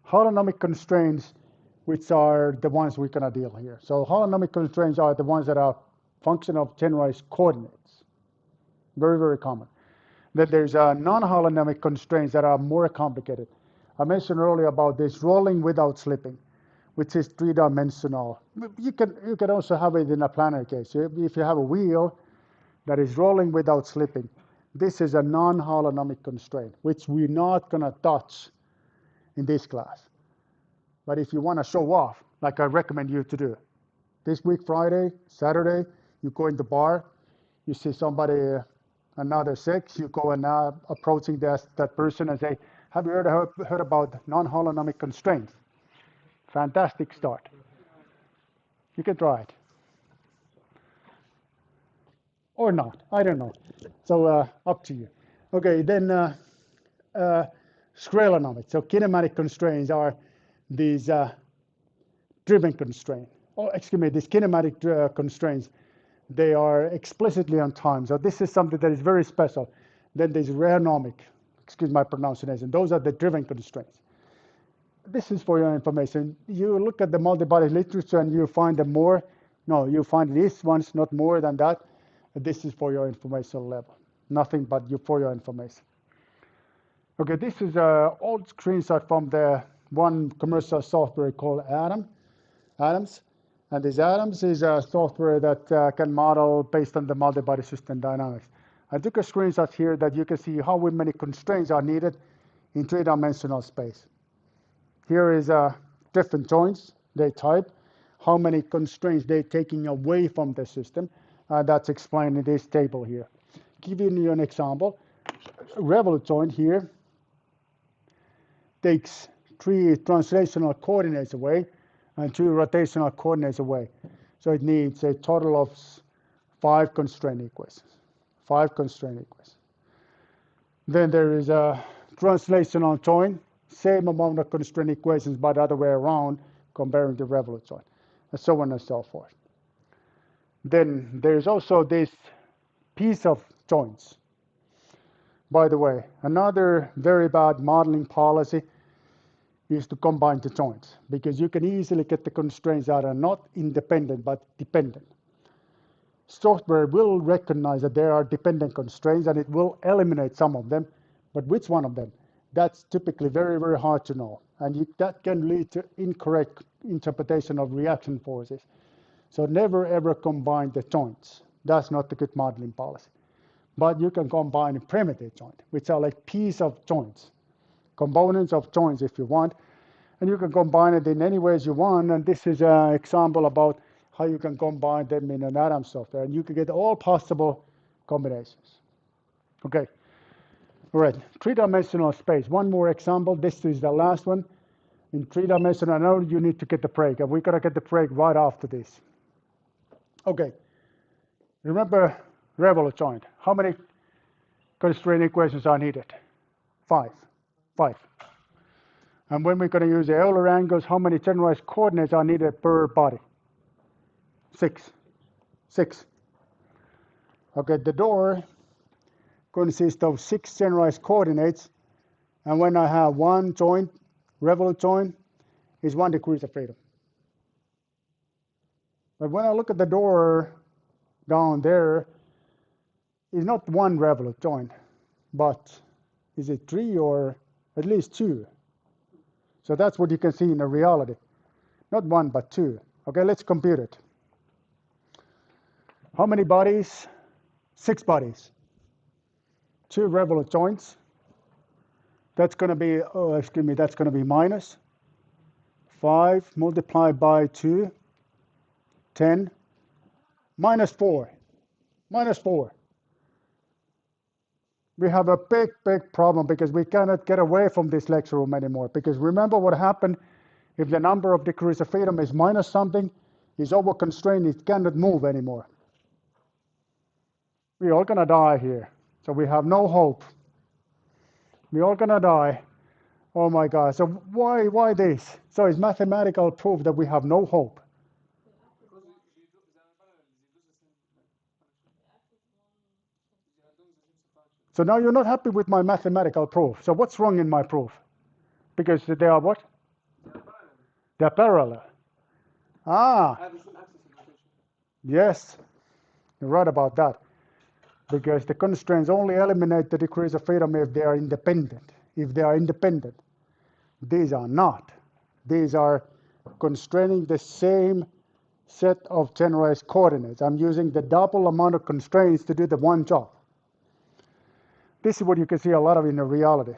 holonomic constraints which are the ones we're going to deal here. So holonomic constraints are the ones that are function of generalized coordinates. Very, very common. Then there's non-holonomic constraints that are more complicated. I mentioned earlier about this rolling without slipping, which is three-dimensional. You can also have it in a planar case. If you have a wheel that is rolling without slipping, this is a non-holonomic constraint, which we're not going to touch in this class. But if you want to show off, like I recommend you to do, this week, Friday, Saturday, you go in the bar, you see somebody, another sex, you go and approaching that person and say, have you heard about non-holonomic constraints? Fantastic start. You can try it. Or not, I don't know. So up to you. Okay, then scalenomics. So kinematic constraints are these driven constraints. Oh, excuse me, these kinematic constraints, they are explicitly on time. So this is something that is very special. Then there's rheonomic, excuse my pronunciation. Those are the driven constraints. This is for your information. You look at the multi-body literature and you find them more. No, you find these ones, not more than that. This is for your information level. Nothing but for your information. Okay, this is an old screenshot from the one commercial software called Atoms. And this Atoms is a software that can model based on the multi-body system dynamics. I took a screenshot here that you can see how many constraints are needed in three-dimensional space. Here is different joints they type, how many constraints they're taking away from the system. That's explained in this table here. Giving you an example, a revolute joint here takes 3 translational coordinates away and 2 rotational coordinates away. So it needs a total of 5 constraint equations. 5 constraint equations. Then there is a translational joint, same amount of constraint equations, but the other way around, comparing the revolute joint, and so on and so forth. Then there's also this piece of joints. By the way, another very bad modeling policy is to combine the joints, because you can easily get the constraints that are not independent but dependent. Software will recognize that there are dependent constraints and it will eliminate some of them, but which one of them? That's typically very, very hard to know. And that can lead to incorrect interpretation of reaction forces. So never ever combine the joints. That's not a good modeling policy. But you can combine a primitive joint, which are like pieces of joints, components of joints if you want. And you can combine it in any ways you want. And this is an example about how you can combine them in an Atom software. And you can get all possible combinations. Okay. All right, 3-dimensional space. One more example. This is the last one. In 3-dimensional, I know you need to get the break, and we're going to get the break right after this. Okay. Remember revolute joint. How many constraint equations are needed? 5. 5. And when we're going to use the Euler angles, how many generalized coordinates are needed per body? 6. 6. Okay, the door consists of 6 generalized coordinates, and when I have one joint, revolute joint, is 1 degree of freedom. But when I look at the door down there, it's not 1 revolute joint, but is it 3 or at least 2? So that's what you can see in the reality. Not 1, but 2. Okay, let's compute it. How many bodies? 6 bodies. 2 revolute joints. That's going to be, that's going to be minus 5 multiplied by 2, 10, minus 4. Minus 4. We have a big, big problem because we cannot get away from this lecture room anymore. Because remember what happened if the number of degrees of freedom is minus something, is over constrained, it cannot move anymore. We're all going to die here. So we have no hope. We're all going to die. Oh my God. So why this? So it's mathematical proof that we have no hope. So now you're not happy with my mathematical proof. So what's wrong in my proof? Because they are what? They're parallel. Ah, yes, you're right about that. Because the constraints only eliminate the degrees of freedom if they are independent. If they are independent, these are not. These are constraining the same set of generalized coordinates. I'm using the double amount of constraints to do the one job. This is what you can see a lot of in the reality.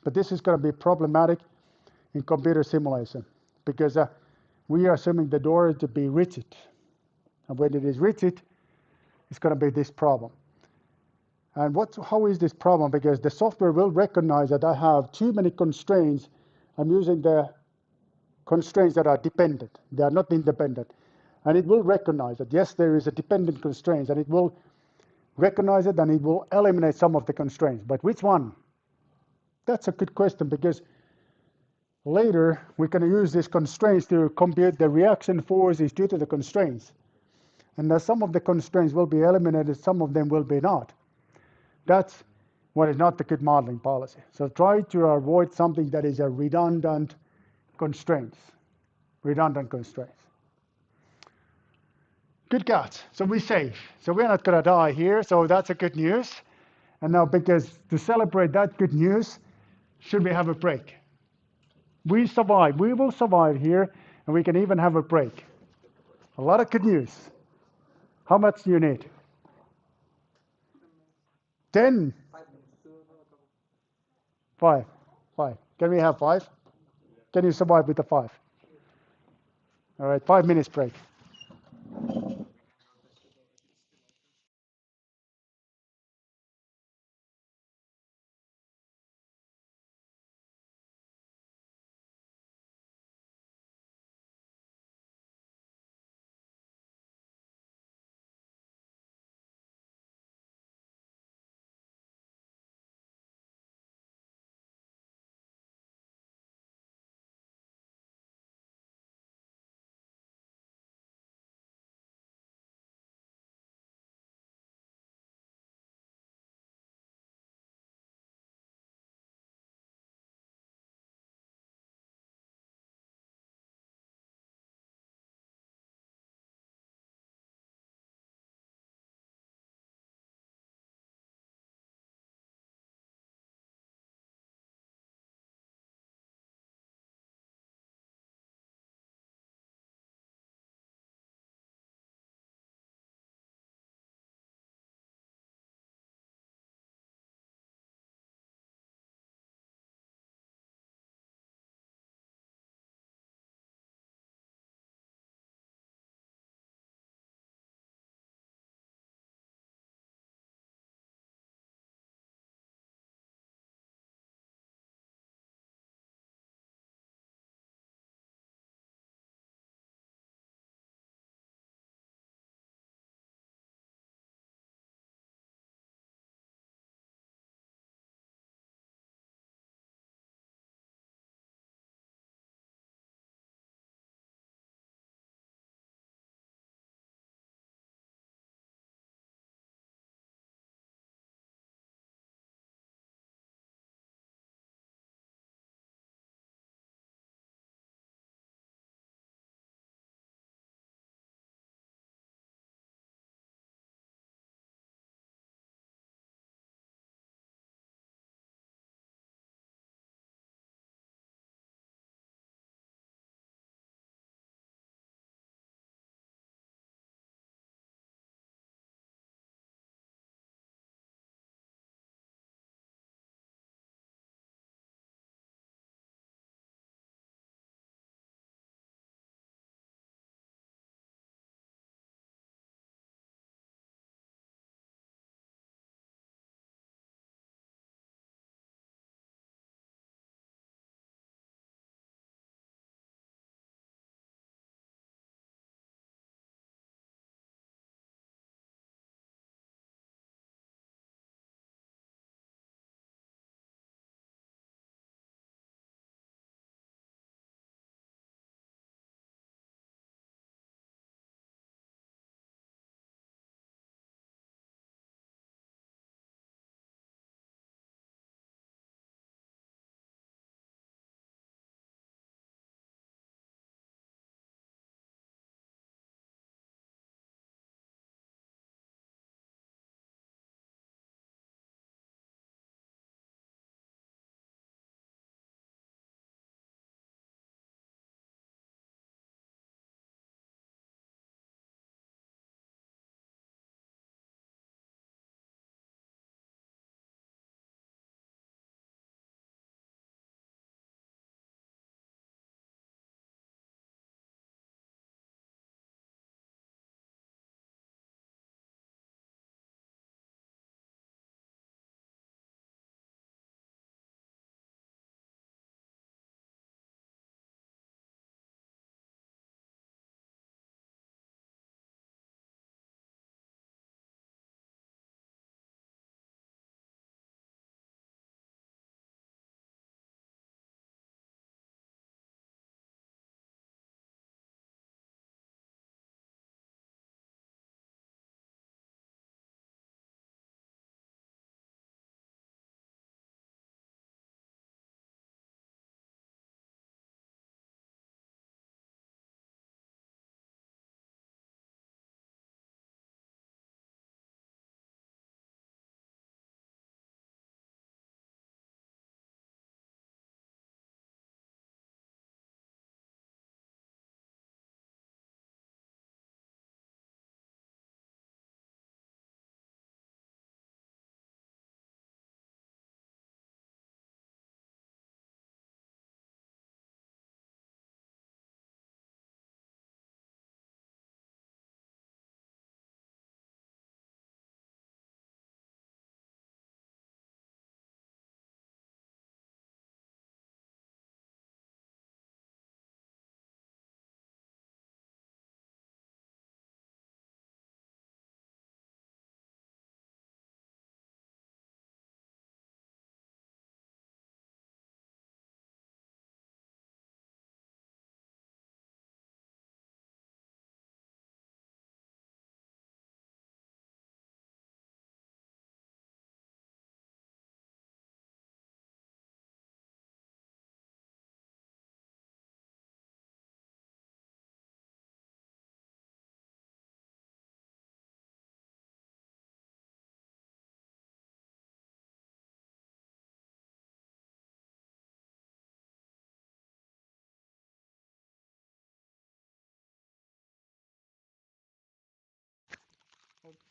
But this is going to be problematic in computer simulation because we are assuming the door to be rigid. And when it is rigid, it's going to be this problem. And how is this problem? Because the software will recognize that I have too many constraints. I'm using the constraints that are dependent. They are not independent. And it will recognize that, yes, there is a dependent constraint, and it will recognize it, and it will eliminate some of the constraints. But which one? That's a good question, because later we're going to use these constraints to compute the reaction forces due to the constraints. And some of the constraints will be eliminated, some of them will be not. That's what is not the good modeling policy. So try to avoid something that is a redundant constraints. Redundant constraints. Good catch. So we're safe. So we're not going to die here. So that's a good news. And now, because to celebrate that good news, should we have a break? We survive. We will survive here, and we can even have a break. A lot of good news. How much do you need? 10? 5. 5. Can we have 5? Can you survive with the 5? All right, 5 minutes break.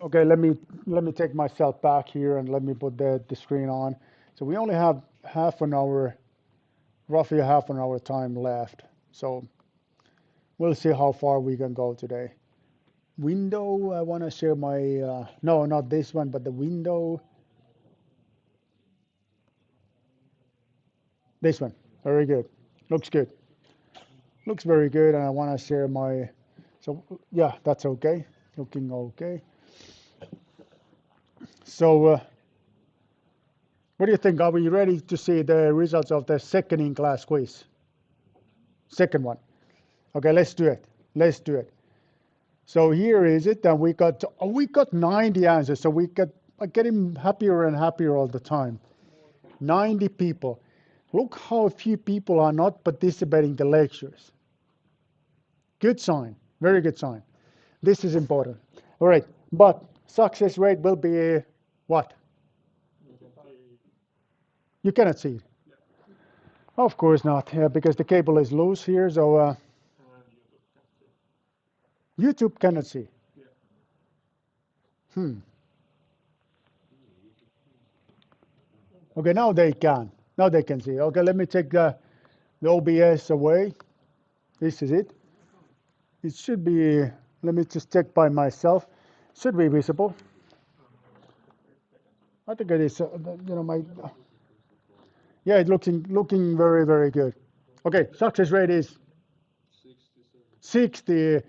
Okay, let me take myself back here and let me put the screen on. So we only have half an hour, roughly half an hour time left. So we'll see how far we can go today. Window, I want to share my, no, not this one, but the window, this one. Very good. Looks good. Looks very good. And I want to share my, so yeah, that's okay. Looking okay. So, what do you think? Are we ready to see the results of the second in-class quiz? Second one. Okay, let's do it. Let's do it. So here is it, and we got 90 answers. So we got getting happier and happier all the time. 90 people. Look how few people are not participating in the lectures. Good sign. Very good sign. This is important. All right, but success rate will be what? You cannot see it. Of course not, yeah, because the cable is loose here, so YouTube cannot see. Hmm. Okay, now they can. Now they can see. Okay, let me take the OBS away. This is it. It should be, let me just check by myself. Should be visible. I think it is, yeah, it's looking very, very good. Okay, success rate is 60.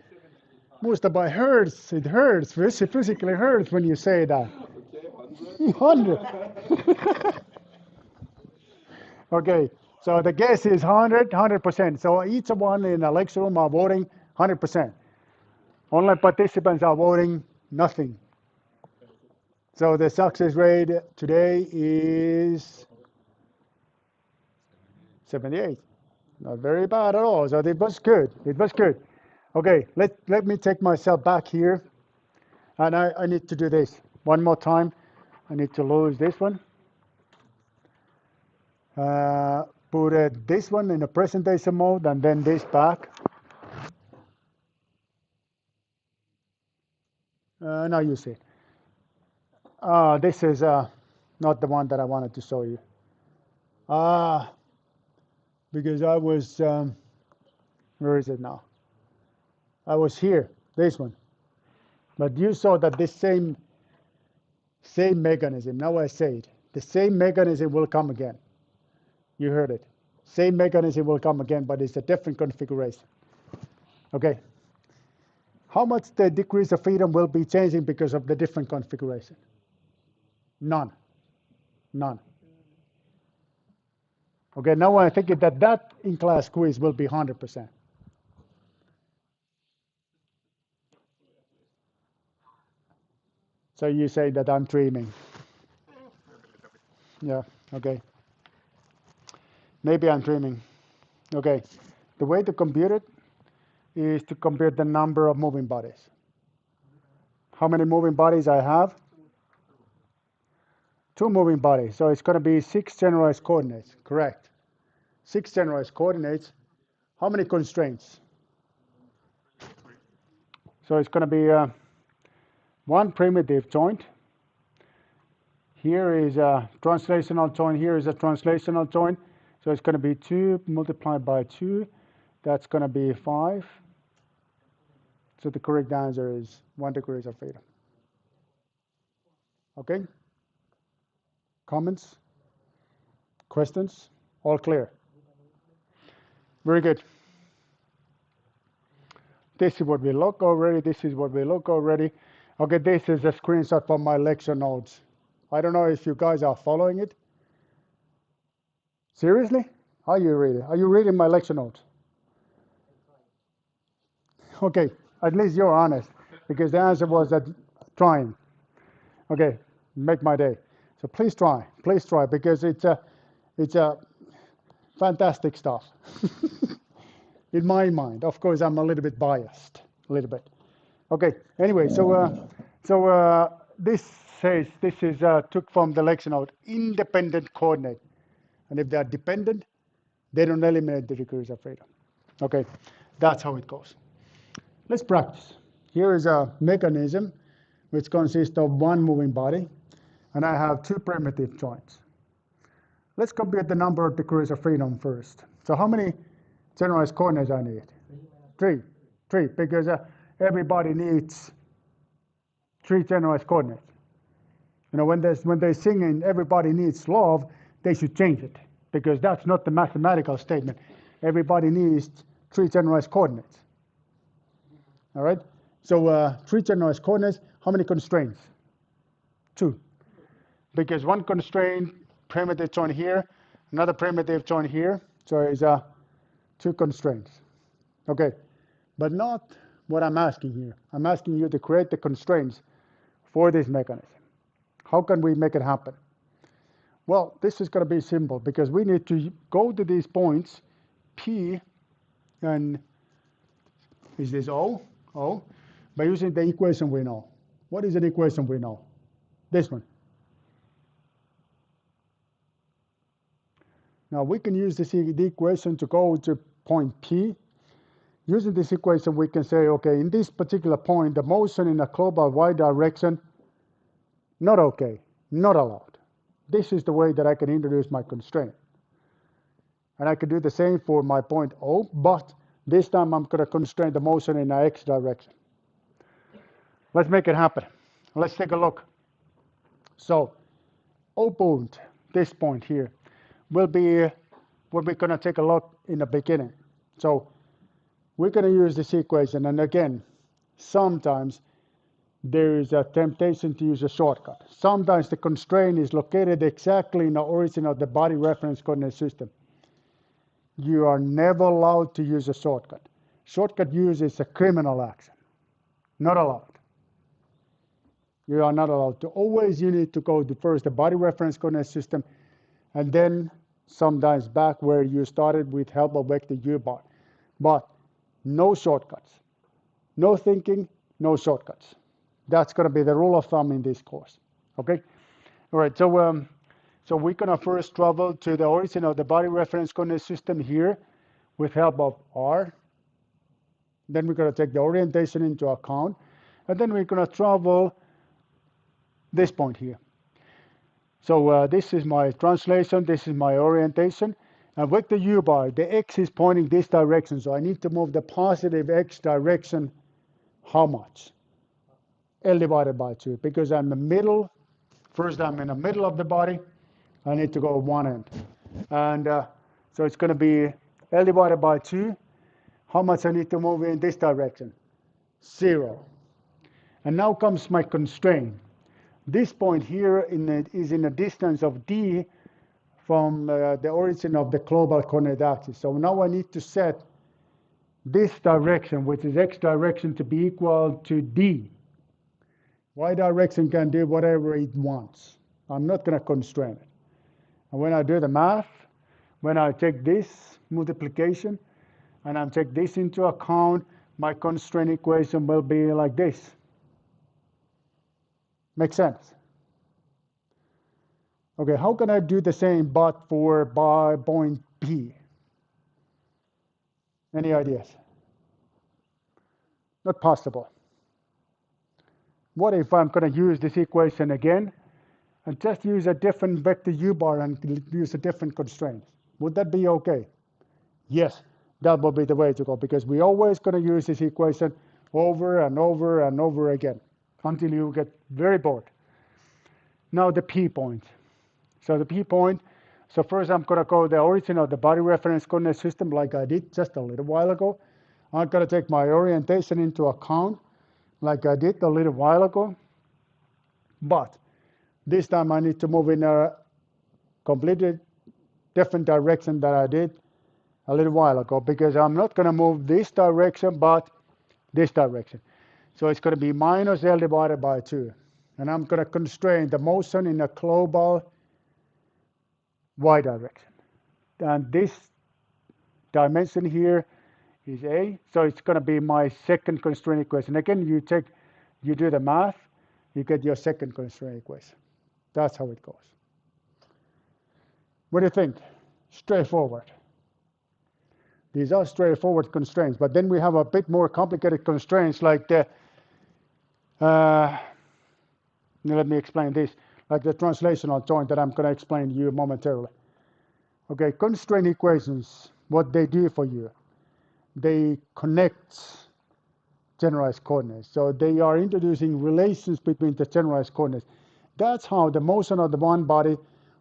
Musta by hurts. It hurts. Physically hurts when you say that. 100. Okay, so the guess is 100%. So each one in the lecture room are voting 100%. Online participants are voting nothing. So the success rate today is 78. Not very bad at all. So it was good. It was good. Okay, let me take myself back here. And I need to do this one more time. I need to lose this one. Put this one in a presentation mode and then this back. Now you see. This is not the one that I wanted to show you. Because I was, where is it now? I was here, this one. But you saw that this same mechanism, now I say it, the same mechanism will come again. You heard it. Same mechanism will come again, but it's a different configuration. Okay. How much the degrees of freedom will be changing because of the different configuration? None. None. Okay, now I'm thinking that in-class quiz will be 100%. So you say that I'm dreaming. Yeah, okay. Maybe I'm dreaming. Okay. The way to compute it is to compute the number of moving bodies. How many moving bodies I have? 2 moving bodies. So it's going to be 6 generalized coordinates. Correct. 6 generalized coordinates. How many constraints? So it's going to be 1 primitive joint. Here is a translational joint. Here is a translational joint. So it's going to be 2 multiplied by 2. That's going to be 5. So the correct answer is 1 degrees of freedom. Okay? Comments? Questions? All clear? Very good. This is what we look already. This is what we look already. Okay, this is a screenshot from my lecture notes. I don't know if you guys are following it. Seriously? Are you reading? Are you reading my lecture notes? Okay, at least you're honest, because the answer was that trying. Okay, make my day. So please try, because it's a fantastic stuff. In my mind, of course, I'm a little bit biased, a little bit. Okay. Anyway, so this says this is took from the lecture note independent coordinate, and if they are dependent, they don't eliminate the degrees of freedom. Okay, that's how it goes. Let's practice. Here is a mechanism which consists of one moving body, and I have two primitive joints. Let's compute the number of degrees of freedom first. So how many generalized coordinates I need? Three. Three, because everybody needs three generalized coordinates. You know, when they're singing everybody needs love, they should change it, because that's not the mathematical statement. Everybody needs three generalized coordinates. All right? So three generalized coordinates, how many constraints? Two. Because one constraint, primitive joint here, another primitive joint here, so it's two constraints. Okay, but not what I'm asking here. I'm asking you to create the constraints for this mechanism. How can we make it happen? Well, this is going to be simple, because we need to go to these points, P, and is this O? O, by using the equation we know. What is an equation we know? This one. Now we can use the equation to go to point P. Using this equation, we can say, okay, in this particular point, the motion in a global y direction, not okay, not allowed. This is the way that I can introduce my constraint. And I can do the same for my point O, but this time I'm going to constrain the motion in a x direction. Let's make it happen. Let's take a look. So O point, this point here, will be what we're going to take a look in the beginning. So we're going to use this equation, and again, sometimes there is a temptation to use a shortcut. Sometimes the constraint is located exactly in the origin of the body reference coordinate system. You are never allowed to use a shortcut. Shortcut use is a criminal action. Not allowed. You are not allowed to. Always you need to go to first the body reference coordinate system, and then sometimes back where you started with help of vector u bar. But no shortcuts. No thinking, no shortcuts. That's going to be the rule of thumb in this course. Okay? All right, so we're going to first travel to the origin of the body reference coordinate system here with help of R. Then we're going to take the orientation into account. And then we're going to travel this point here. So this is my translation, this is my orientation. And vector u bar, the x is pointing this direction, so I need to move the positive x direction, how much? L divided by 2, because I'm in the middle. First I'm in the middle of the body, I need to go one end. And so it's going to be L divided by 2. How much I need to move in this direction? 0. And now comes my constraint. This point here is in a distance of d from the origin of the global coordinate axis. So now I need to set this direction, which is x direction, to be equal to d. Y direction can do whatever it wants. I'm not going to constrain it. And when I do the math, when I take this multiplication and I take this into account, my constraint equation will be like this. Make sense? Okay, how can I do the same but for by point P? Any ideas? Not possible. What if I'm going to use this equation again and just use a different vector u bar and use a different constraint? Would that be okay? Yes, that will be the way to go, because we're always going to use this equation over and over and over again until you get very bored. Now the P point. So the P point, so first I'm going to go the origin of the body reference coordinate system like I did just a little while ago. I'm going to take my orientation into account like I did a little while ago. But this time I need to move in a completely different direction than I did a little while ago, because I'm not going to move this direction but this direction. So it's going to be minus L divided by 2. And I'm going to constrain the motion in a global y direction. And this dimension here is A, so it's going to be my second constraint equation. Again, you do the math, you get your second constraint equation. That's how it goes. What do you think? Straightforward. These are straightforward constraints, but then we have a bit more complicated constraints like the Now let me explain this, like the translational joint that I'm going to explain to you momentarily. Okay, constraint equations, what they do for you, they connect generalized coordinates. So they are introducing relations between the generalized coordinates. That's how the motion of the one body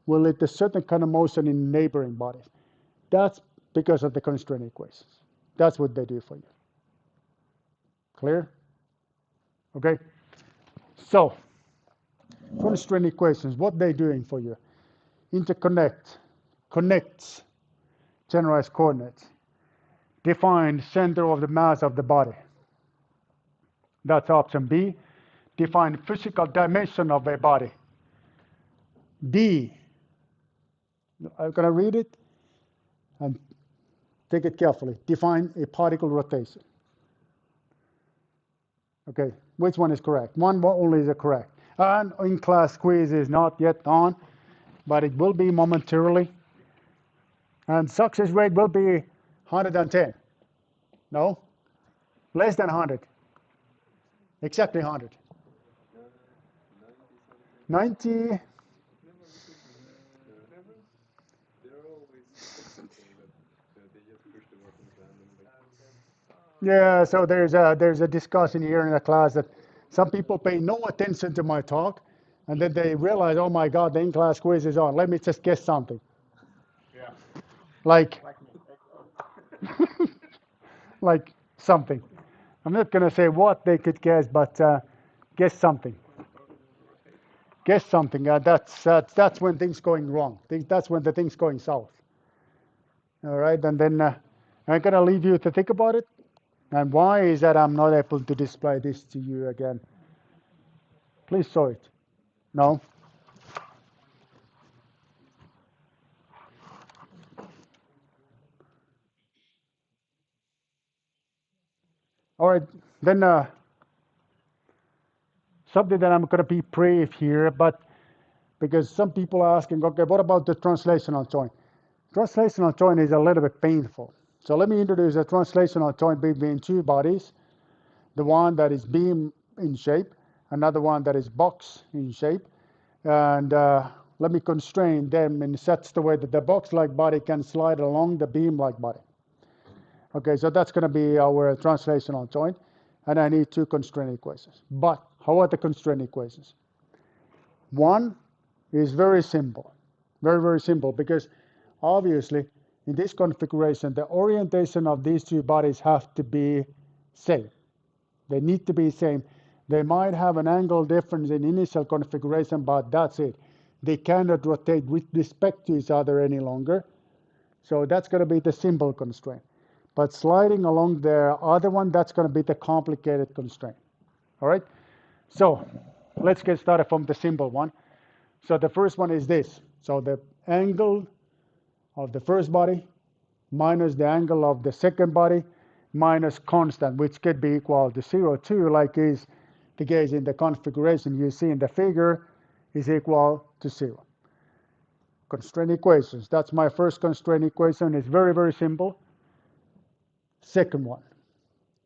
will lead to certain kind of motion in neighboring bodies. That's because of the constraint equations. That's what they do for you. Clear? Okay. So constraint equations, what they're doing for you? Interconnect, connects generalized coordinates, define center of the mass of the body. That's option B. Define physical dimension of a body. D. I'm going to read it and take it carefully. Define a particle rotation. Okay, which one is correct? One only is correct. And in-class quiz is not yet on, but it will be momentarily. And success rate will be 110. No? Less than 100. Exactly 100. 90.
Never, because there are always people that they just push the buttons randomly.
Yeah, so there's a discussion here in the class that some people pay no attention to my talk, and then they realize, oh my God, the in-class quiz is on. Let me just guess something.
Yeah.
Like,
Like me.
like something. I'm not gonna say what they could guess, but guess something. Guess something. That's when things going wrong. That's when the things going south. All right, and then I'm gonna leave you to think about it. And why is that I'm not able to display this to you again? Please show it. No. All right, then something that I'm gonna be brief here, but because some people are asking, okay, what about the translational joint? Translational joint is a little bit painful. So let me introduce a translational joint between two bodies. The one that is beam in shape, another one that is box in shape. And let me constrain them in such the way that the box-like body can slide along the beam-like body. Okay, so that's going to be our translational joint. And I need two constraint equations. But how are the constraint equations? One is very simple, very, very simple, because obviously in this configuration, the orientation of these two bodies have to be same. They need to be same. They might have an angle difference in initial configuration, but that's it. They cannot rotate with respect to each other any longer. So that's going to be the simple constraint. But sliding along the other one, that's going to be the complicated constraint. All right? So let's get started from the simple one. So the first one is this. So the angle of the first body minus the angle of the second body minus constant, which could be equal to 0 too, like is the case in the configuration you see in the figure, is equal to 0. Constraint equations. That's my first constraint equation. It's very, very simple. Second one.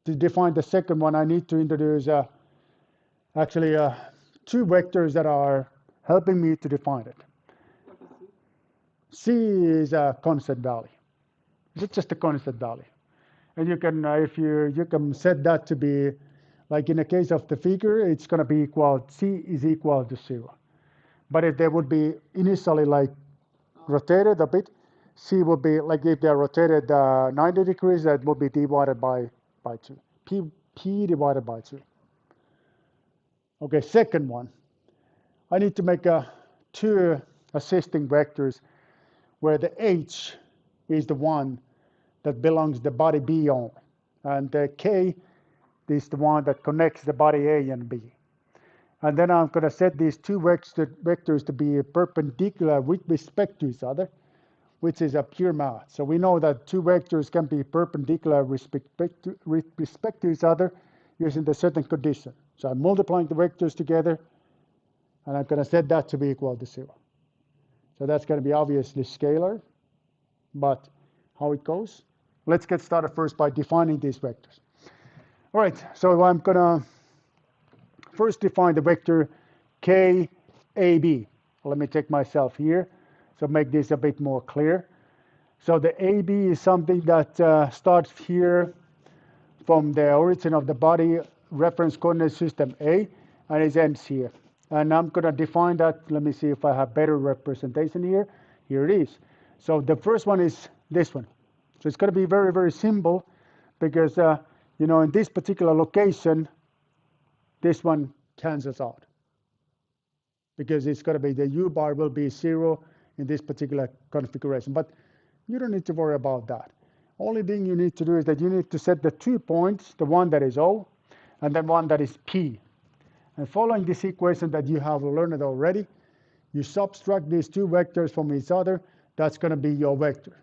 To define the second one, I need to introduce actually two vectors that are helping me to define it. C is a constant value. It's just a constant value. And you can, if you can set that to be, like in the case of the figure, it's going to be equal, C is equal to 0. But if they would be initially like rotated a bit, C would be, like if they're rotated 90 degrees, that would be divided by 2. P divided by 2. Okay, second one. I need to make two assisting vectors where the H is the one that belongs to the body B only. And the K is the one that connects the body A and B. And then I'm going to set these two vectors to be perpendicular with respect to each other, which is a pure math. So we know that two vectors can be perpendicular with respect to each other using the certain condition. So I'm multiplying the vectors together, and I'm going to set that to be equal to 0. So that's going to be obviously scalar, but how it goes? Let's get started first by defining these vectors. All right, so I'm going to first define the vector KAB. Let me check myself here, so make this a bit more clear. So the AB is something that starts here from the origin of the body, reference coordinate system A, and it ends here. And I'm going to define that. Let me see if I have better representation here. Here it is. So the first one is this one. So it's going to be very, very simple because, in this particular location, this one cancels out because it's going to be the U bar will be 0 in this particular configuration. But you don't need to worry about that. Only thing you need to do is that you need to set the 2 points, the one that is O and then one that is P. And following this equation that you have learned already, you subtract these 2 vectors from each other. That's going to be your vector.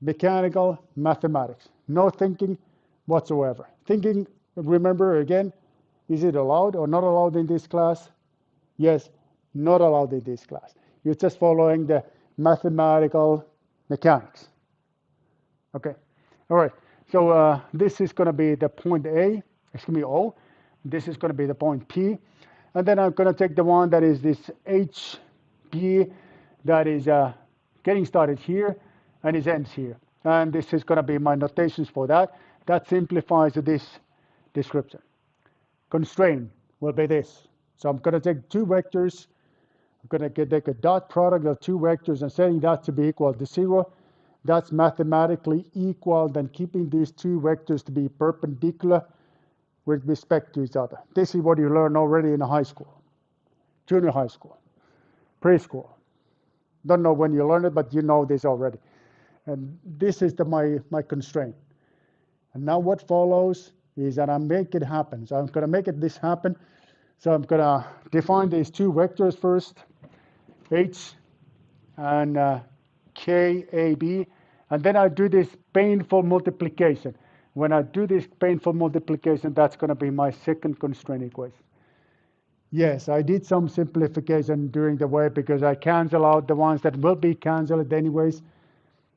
Mechanical mathematics. No thinking whatsoever. Thinking, remember again, is it allowed or not allowed in this class? Yes, not allowed in this class. You're just following the mathematical mechanics. Okay, all right. So this is going to be the point A, excuse me, O. This is going to be the point P. And then I'm going to take the one that is this HB that is getting started here and it ends here. And this is going to be my notations for that. That simplifies this description. Constraint will be this. So I'm going to take 2 vectors. I'm going to take a dot product of 2 vectors and setting that to be equal to 0. That's mathematically equal than keeping these 2 vectors to be perpendicular with respect to each other. This is what you learn already in high school, junior high school, preschool. Don't know when you learn it, but you know this already. And this is my constraint. And now what follows is that I make it happen. So I'm going to make this happen. So I'm going to define these 2 vectors first, H and KAB. And then I do this painful multiplication. When I do this painful multiplication, that's going to be my second constraint equation. Yes, I did some simplification during the way because I cancel out the ones that will be canceled anyways.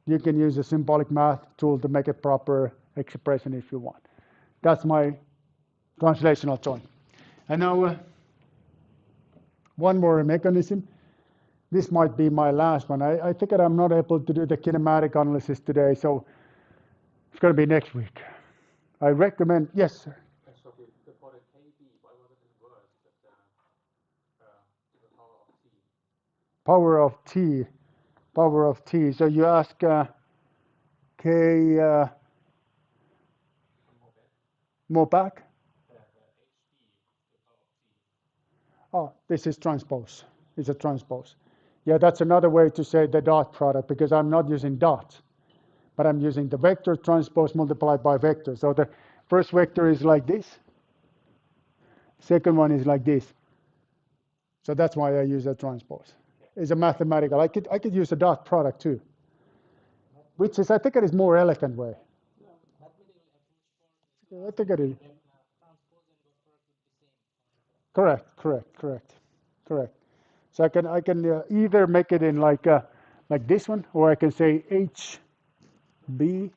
You can use a symbolic math tool to make a proper expression if you want. That's my translational joint. And now one more mechanism. This might be my last one. I think that I'm not able to do the kinematic analysis today, so it's going to be next week. I recommend, yes, sir.
So for the KB, why was it inverse? The power of t.
Power of t. So you ask K more back? Oh, this is transpose. It's a transpose. Yeah, that's another way to say the dot product because I'm not using dots, but I'm using the vector transpose multiplied by vector. So the first vector is like this. Second one is like this. So that's why I use a transpose. It's a mathematical. I could use a dot product too, which is I think it is more elegant way. I think it is. Correct. So I can either make it in like this one, or I can say HB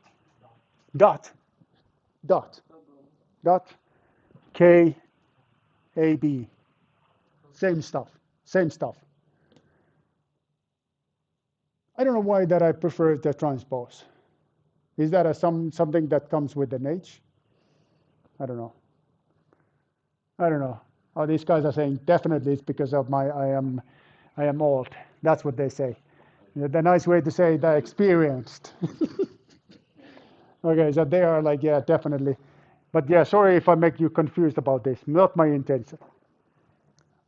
dot KAB. Same stuff. I don't know why that I prefer the transpose. Is that something that comes with an H? I don't know. Oh, these guys are saying definitely it's because of I am old. That's what they say. The nice way to say they're experienced. Okay, so they are like, yeah, definitely. But yeah, sorry if I make you confused about this. Not my intention.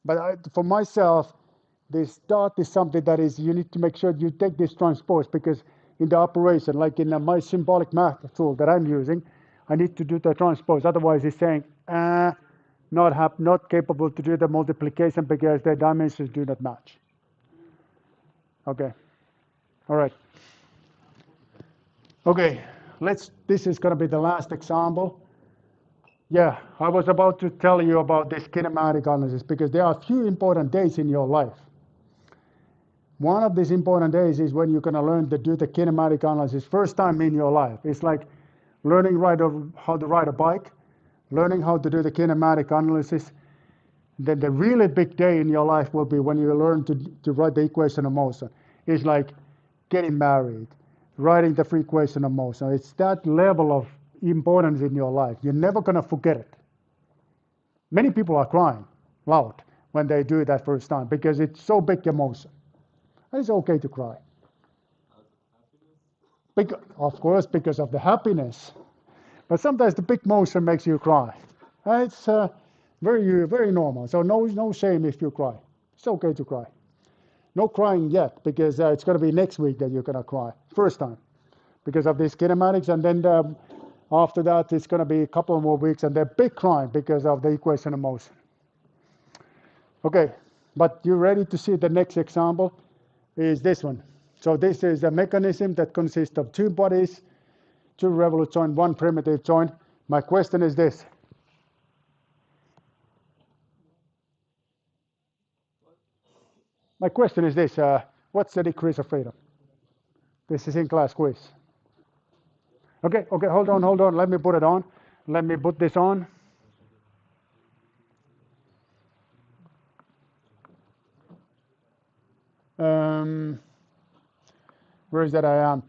But for myself, this dot is something that is, you need to make sure you take this transpose because in the operation, like in my symbolic math tool that I'm using, I need to do the transpose. Otherwise, it's saying, not capable to do the multiplication because the dimensions do not match. Okay. All right. Okay. This is going to be the last example. Yeah, I was about to tell you about this kinematic analysis because there are a few important days in your life. One of these important days is when you're going to learn to do the kinematic analysis first time in your life. It's like learning how to ride a bike, learning how to do the kinematic analysis. Then the really big day in your life will be when you learn to write the equation of motion. It's like getting married, writing the free equation of motion. It's that level of importance in your life. You're never going to forget it. Many people are crying loud when they do that first time because it's so big emotion. And it's okay to cry. Because, of course, because of the happiness. But sometimes the big motion makes you cry. And it's very normal. So no shame if you cry. It's okay to cry. No crying yet because it's going to be next week that you're going to cry. First time. Because of these kinematics. And then after that, it's going to be a couple more weeks. And they're big crying because of the equation of motion. Okay. But you ready to see the next example? Is this one. So this is a mechanism that consists of two bodies, two revolute joint, one primitive joint. My question is this. My question is this. What's the degrees of freedom? This is in class quiz. Okay, hold on. Let me put it on. Let me put this on. Where is that I am?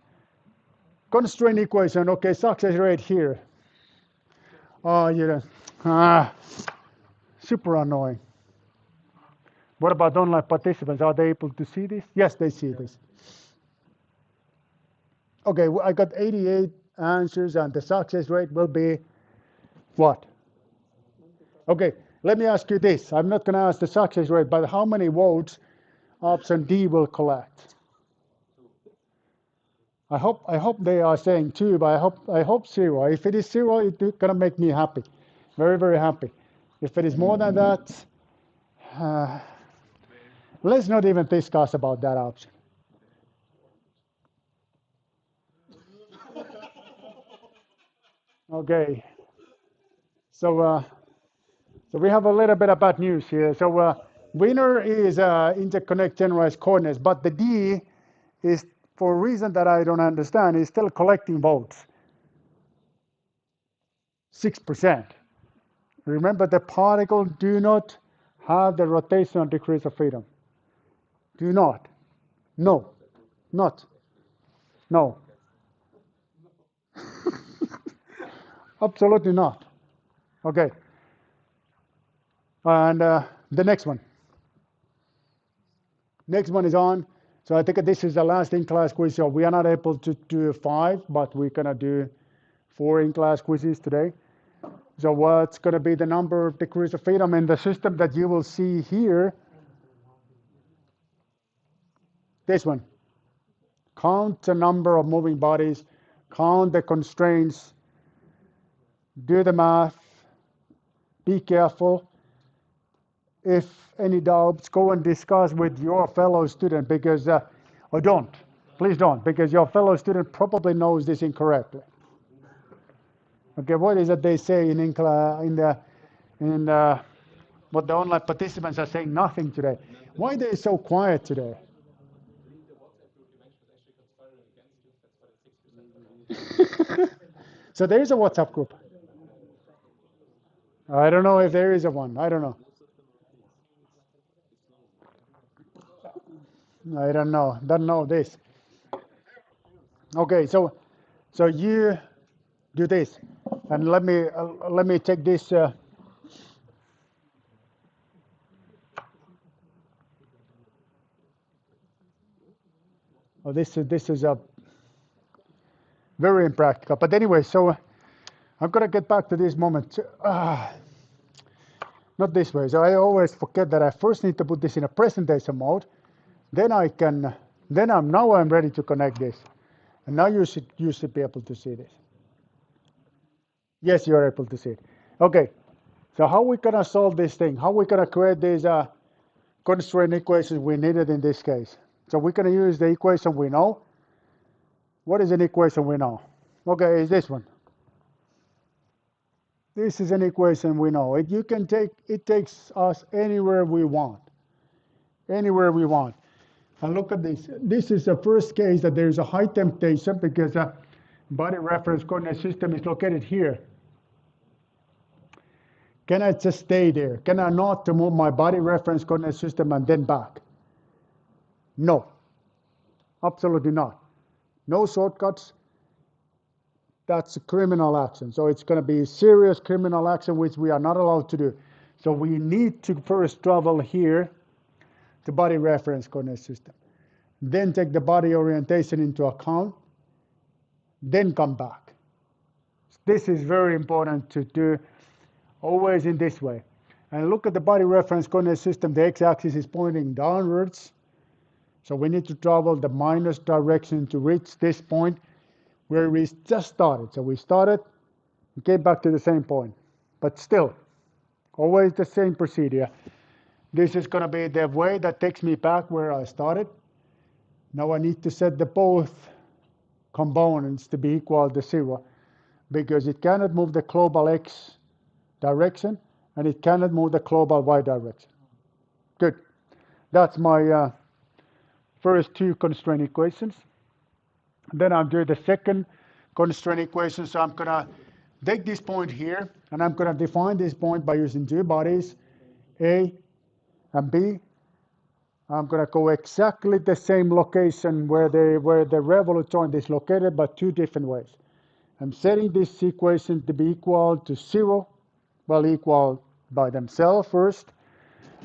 Constraint equation. Okay, success rate here. Oh, super annoying. What about online participants? Are they able to see this? Yes, they see this. Okay, I got 88 answers, and the success rate will be what? Okay, let me ask you this. I'm not going to ask the success rate, but how many votes option D will collect? I hope they are saying 2, but I hope 0. If it is 0, it's going to make me happy. Very happy. If it is more than that, let's not even discuss about that option. Okay. So we have a little bit of bad news here. So winner is interconnect generalized coordinates, but the D is, for a reason that I don't understand, is still collecting votes. 6%. Remember, the particles do not have the rotational degrees of freedom. Do not. No. Not. No. Absolutely not. Okay. And the next one. Next one is on. So I think this is the last in-class quiz. So we are not able to do 5, but we're going to do 4 in-class quizzes today. So what's going to be the number of degrees of freedom in the system that you will see here? This one. Count the number of moving bodies, count the constraints, do the math, be careful. If any doubts, go and discuss with your fellow student because, or don't, please don't, because your fellow student probably knows this incorrectly. Okay, what is it they say in what the online participants are saying? Nothing today. Why are they so quiet today? So there is a WhatsApp group. I don't know if there is a one. I don't know. I don't know. Don't know this. Okay, so you do this, and let me take this. Oh, this is a very impractical. But anyway, so I'm gonna get back to this moment. Not this way. So I always forget that I first need to put this in a presentation mode. Then I'm ready to connect this. And now you should be able to see this. Yes, you are able to see it. Okay. So how we gonna solve this thing? How we gonna create these constraint equations we needed in this case? So we're gonna use the equation we know. What is an equation we know? Okay, is this one. This is an equation we know. It takes us anywhere we want. Anywhere we want. And look at this. This is the first case that there is a high temptation because the body reference coordinate system is located here. Can I just stay there? Can I not to move my body reference coordinate system and then back? No, absolutely not. No shortcuts. That's a criminal action. So it's going to be serious criminal action, which we are not allowed to do. So we need to first travel here to body reference coordinate system. Then take the body orientation into account. Then come back. This is very important to do always in this way. And look at the body reference coordinate system. The x-axis is pointing downwards. So we need to travel the minus direction to reach this point where we just started. So we started, we came back to the same point. But still, always the same procedure. This is going to be the way that takes me back where I started. Now I need to set the both components to be equal to 0 because it cannot move the global x direction and it cannot move the global y direction. Good. That's my first two constraint equations. Then I'm doing the second constraint equation. So I'm going to take this point here and I'm going to define this point by using two bodies, A and B. I'm going to go exactly the same location where the revolute joint is located, but two different ways. I'm setting this equation to be equal to 0, well, equal by themselves first,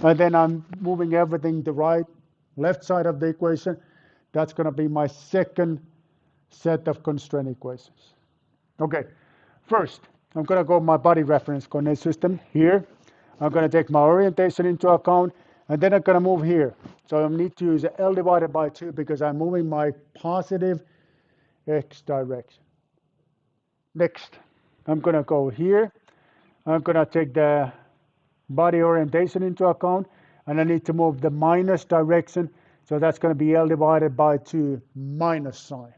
and then I'm moving everything to right, left side of the equation. That's going to be my second set of constraint equations. Okay, first, I'm going to go my body reference coordinate system here. I'm going to take my orientation into account, and then I'm going to move here. So I need to use L divided by 2 because I'm moving my positive x direction. Next, I'm going to go here. I'm going to take the body orientation into account, and I need to move the minus direction. So that's going to be L divided by 2 minus sign.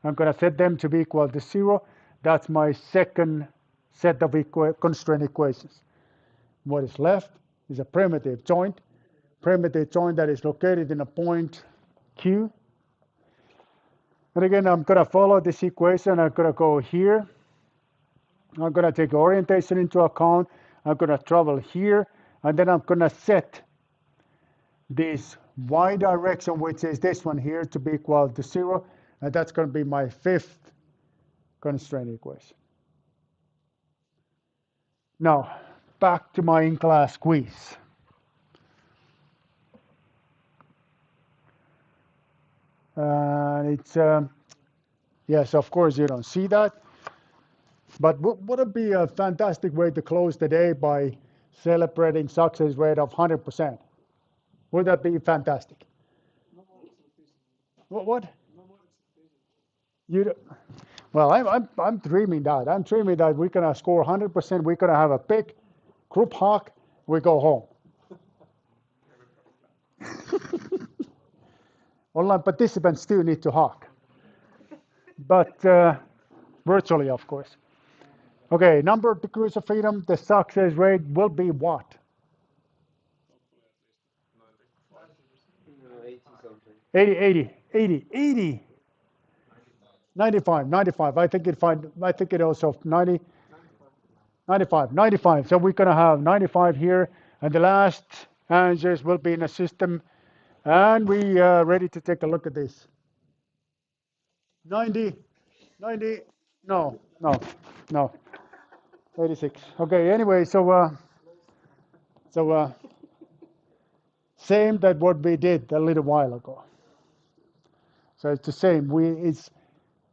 I'm going to set them to be equal to 0. That's my second set of constraint equations. What is left is a primitive joint that is located in a point Q. And again, I'm going to follow this equation. I'm going to go here. I'm going to take orientation into account. I'm going to travel here. And then I'm going to set this y direction, which is this one here, to be equal to 0. And that's going to be my fifth constraint equation. Now, back to my in-class quiz. It's, yes, of course, you don't see that. But would it be a fantastic way to close the day by celebrating success rate of 100%? Would that be fantastic? What? You, well, I'm dreaming that. I'm dreaming that we're going to score 100%. We're going to have a big group hug. We go home. Online participants still need to hug. But virtually, of course. Okay, number of degrees of freedom, the success rate will be what?
80 something.
80. 95. I think it also 90, 95. So we're going to have 95 here, and the last answers will be in a system. And we are ready to take a look at this. 90, no. 86. Okay, anyway, so same that what we did a little while ago. So it's the same. It's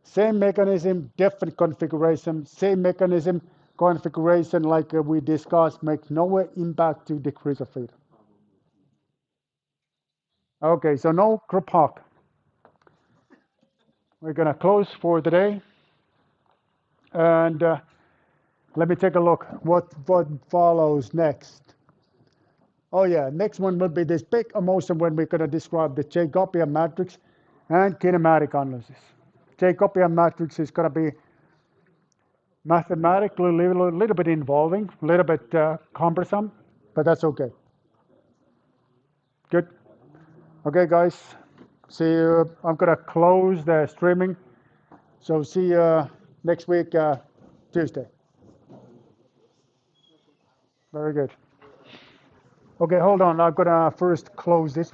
same mechanism, different configuration, same mechanism, configuration like we discussed, makes no impact to degrees of freedom. Okay, so no group hug. We're going to close for today. And let me take a look what follows next. Oh yeah, next one will be this big emotion when we're going to describe the Jacobian matrix and kinematic analysis. Jacobian matrix is going to be mathematically a little bit involving, a little bit cumbersome, but that's okay. Good. Okay, guys. See you. I'm going to close the streaming. So see you next week, Tuesday. Very good. Okay, hold on. I'm gonna first close this one.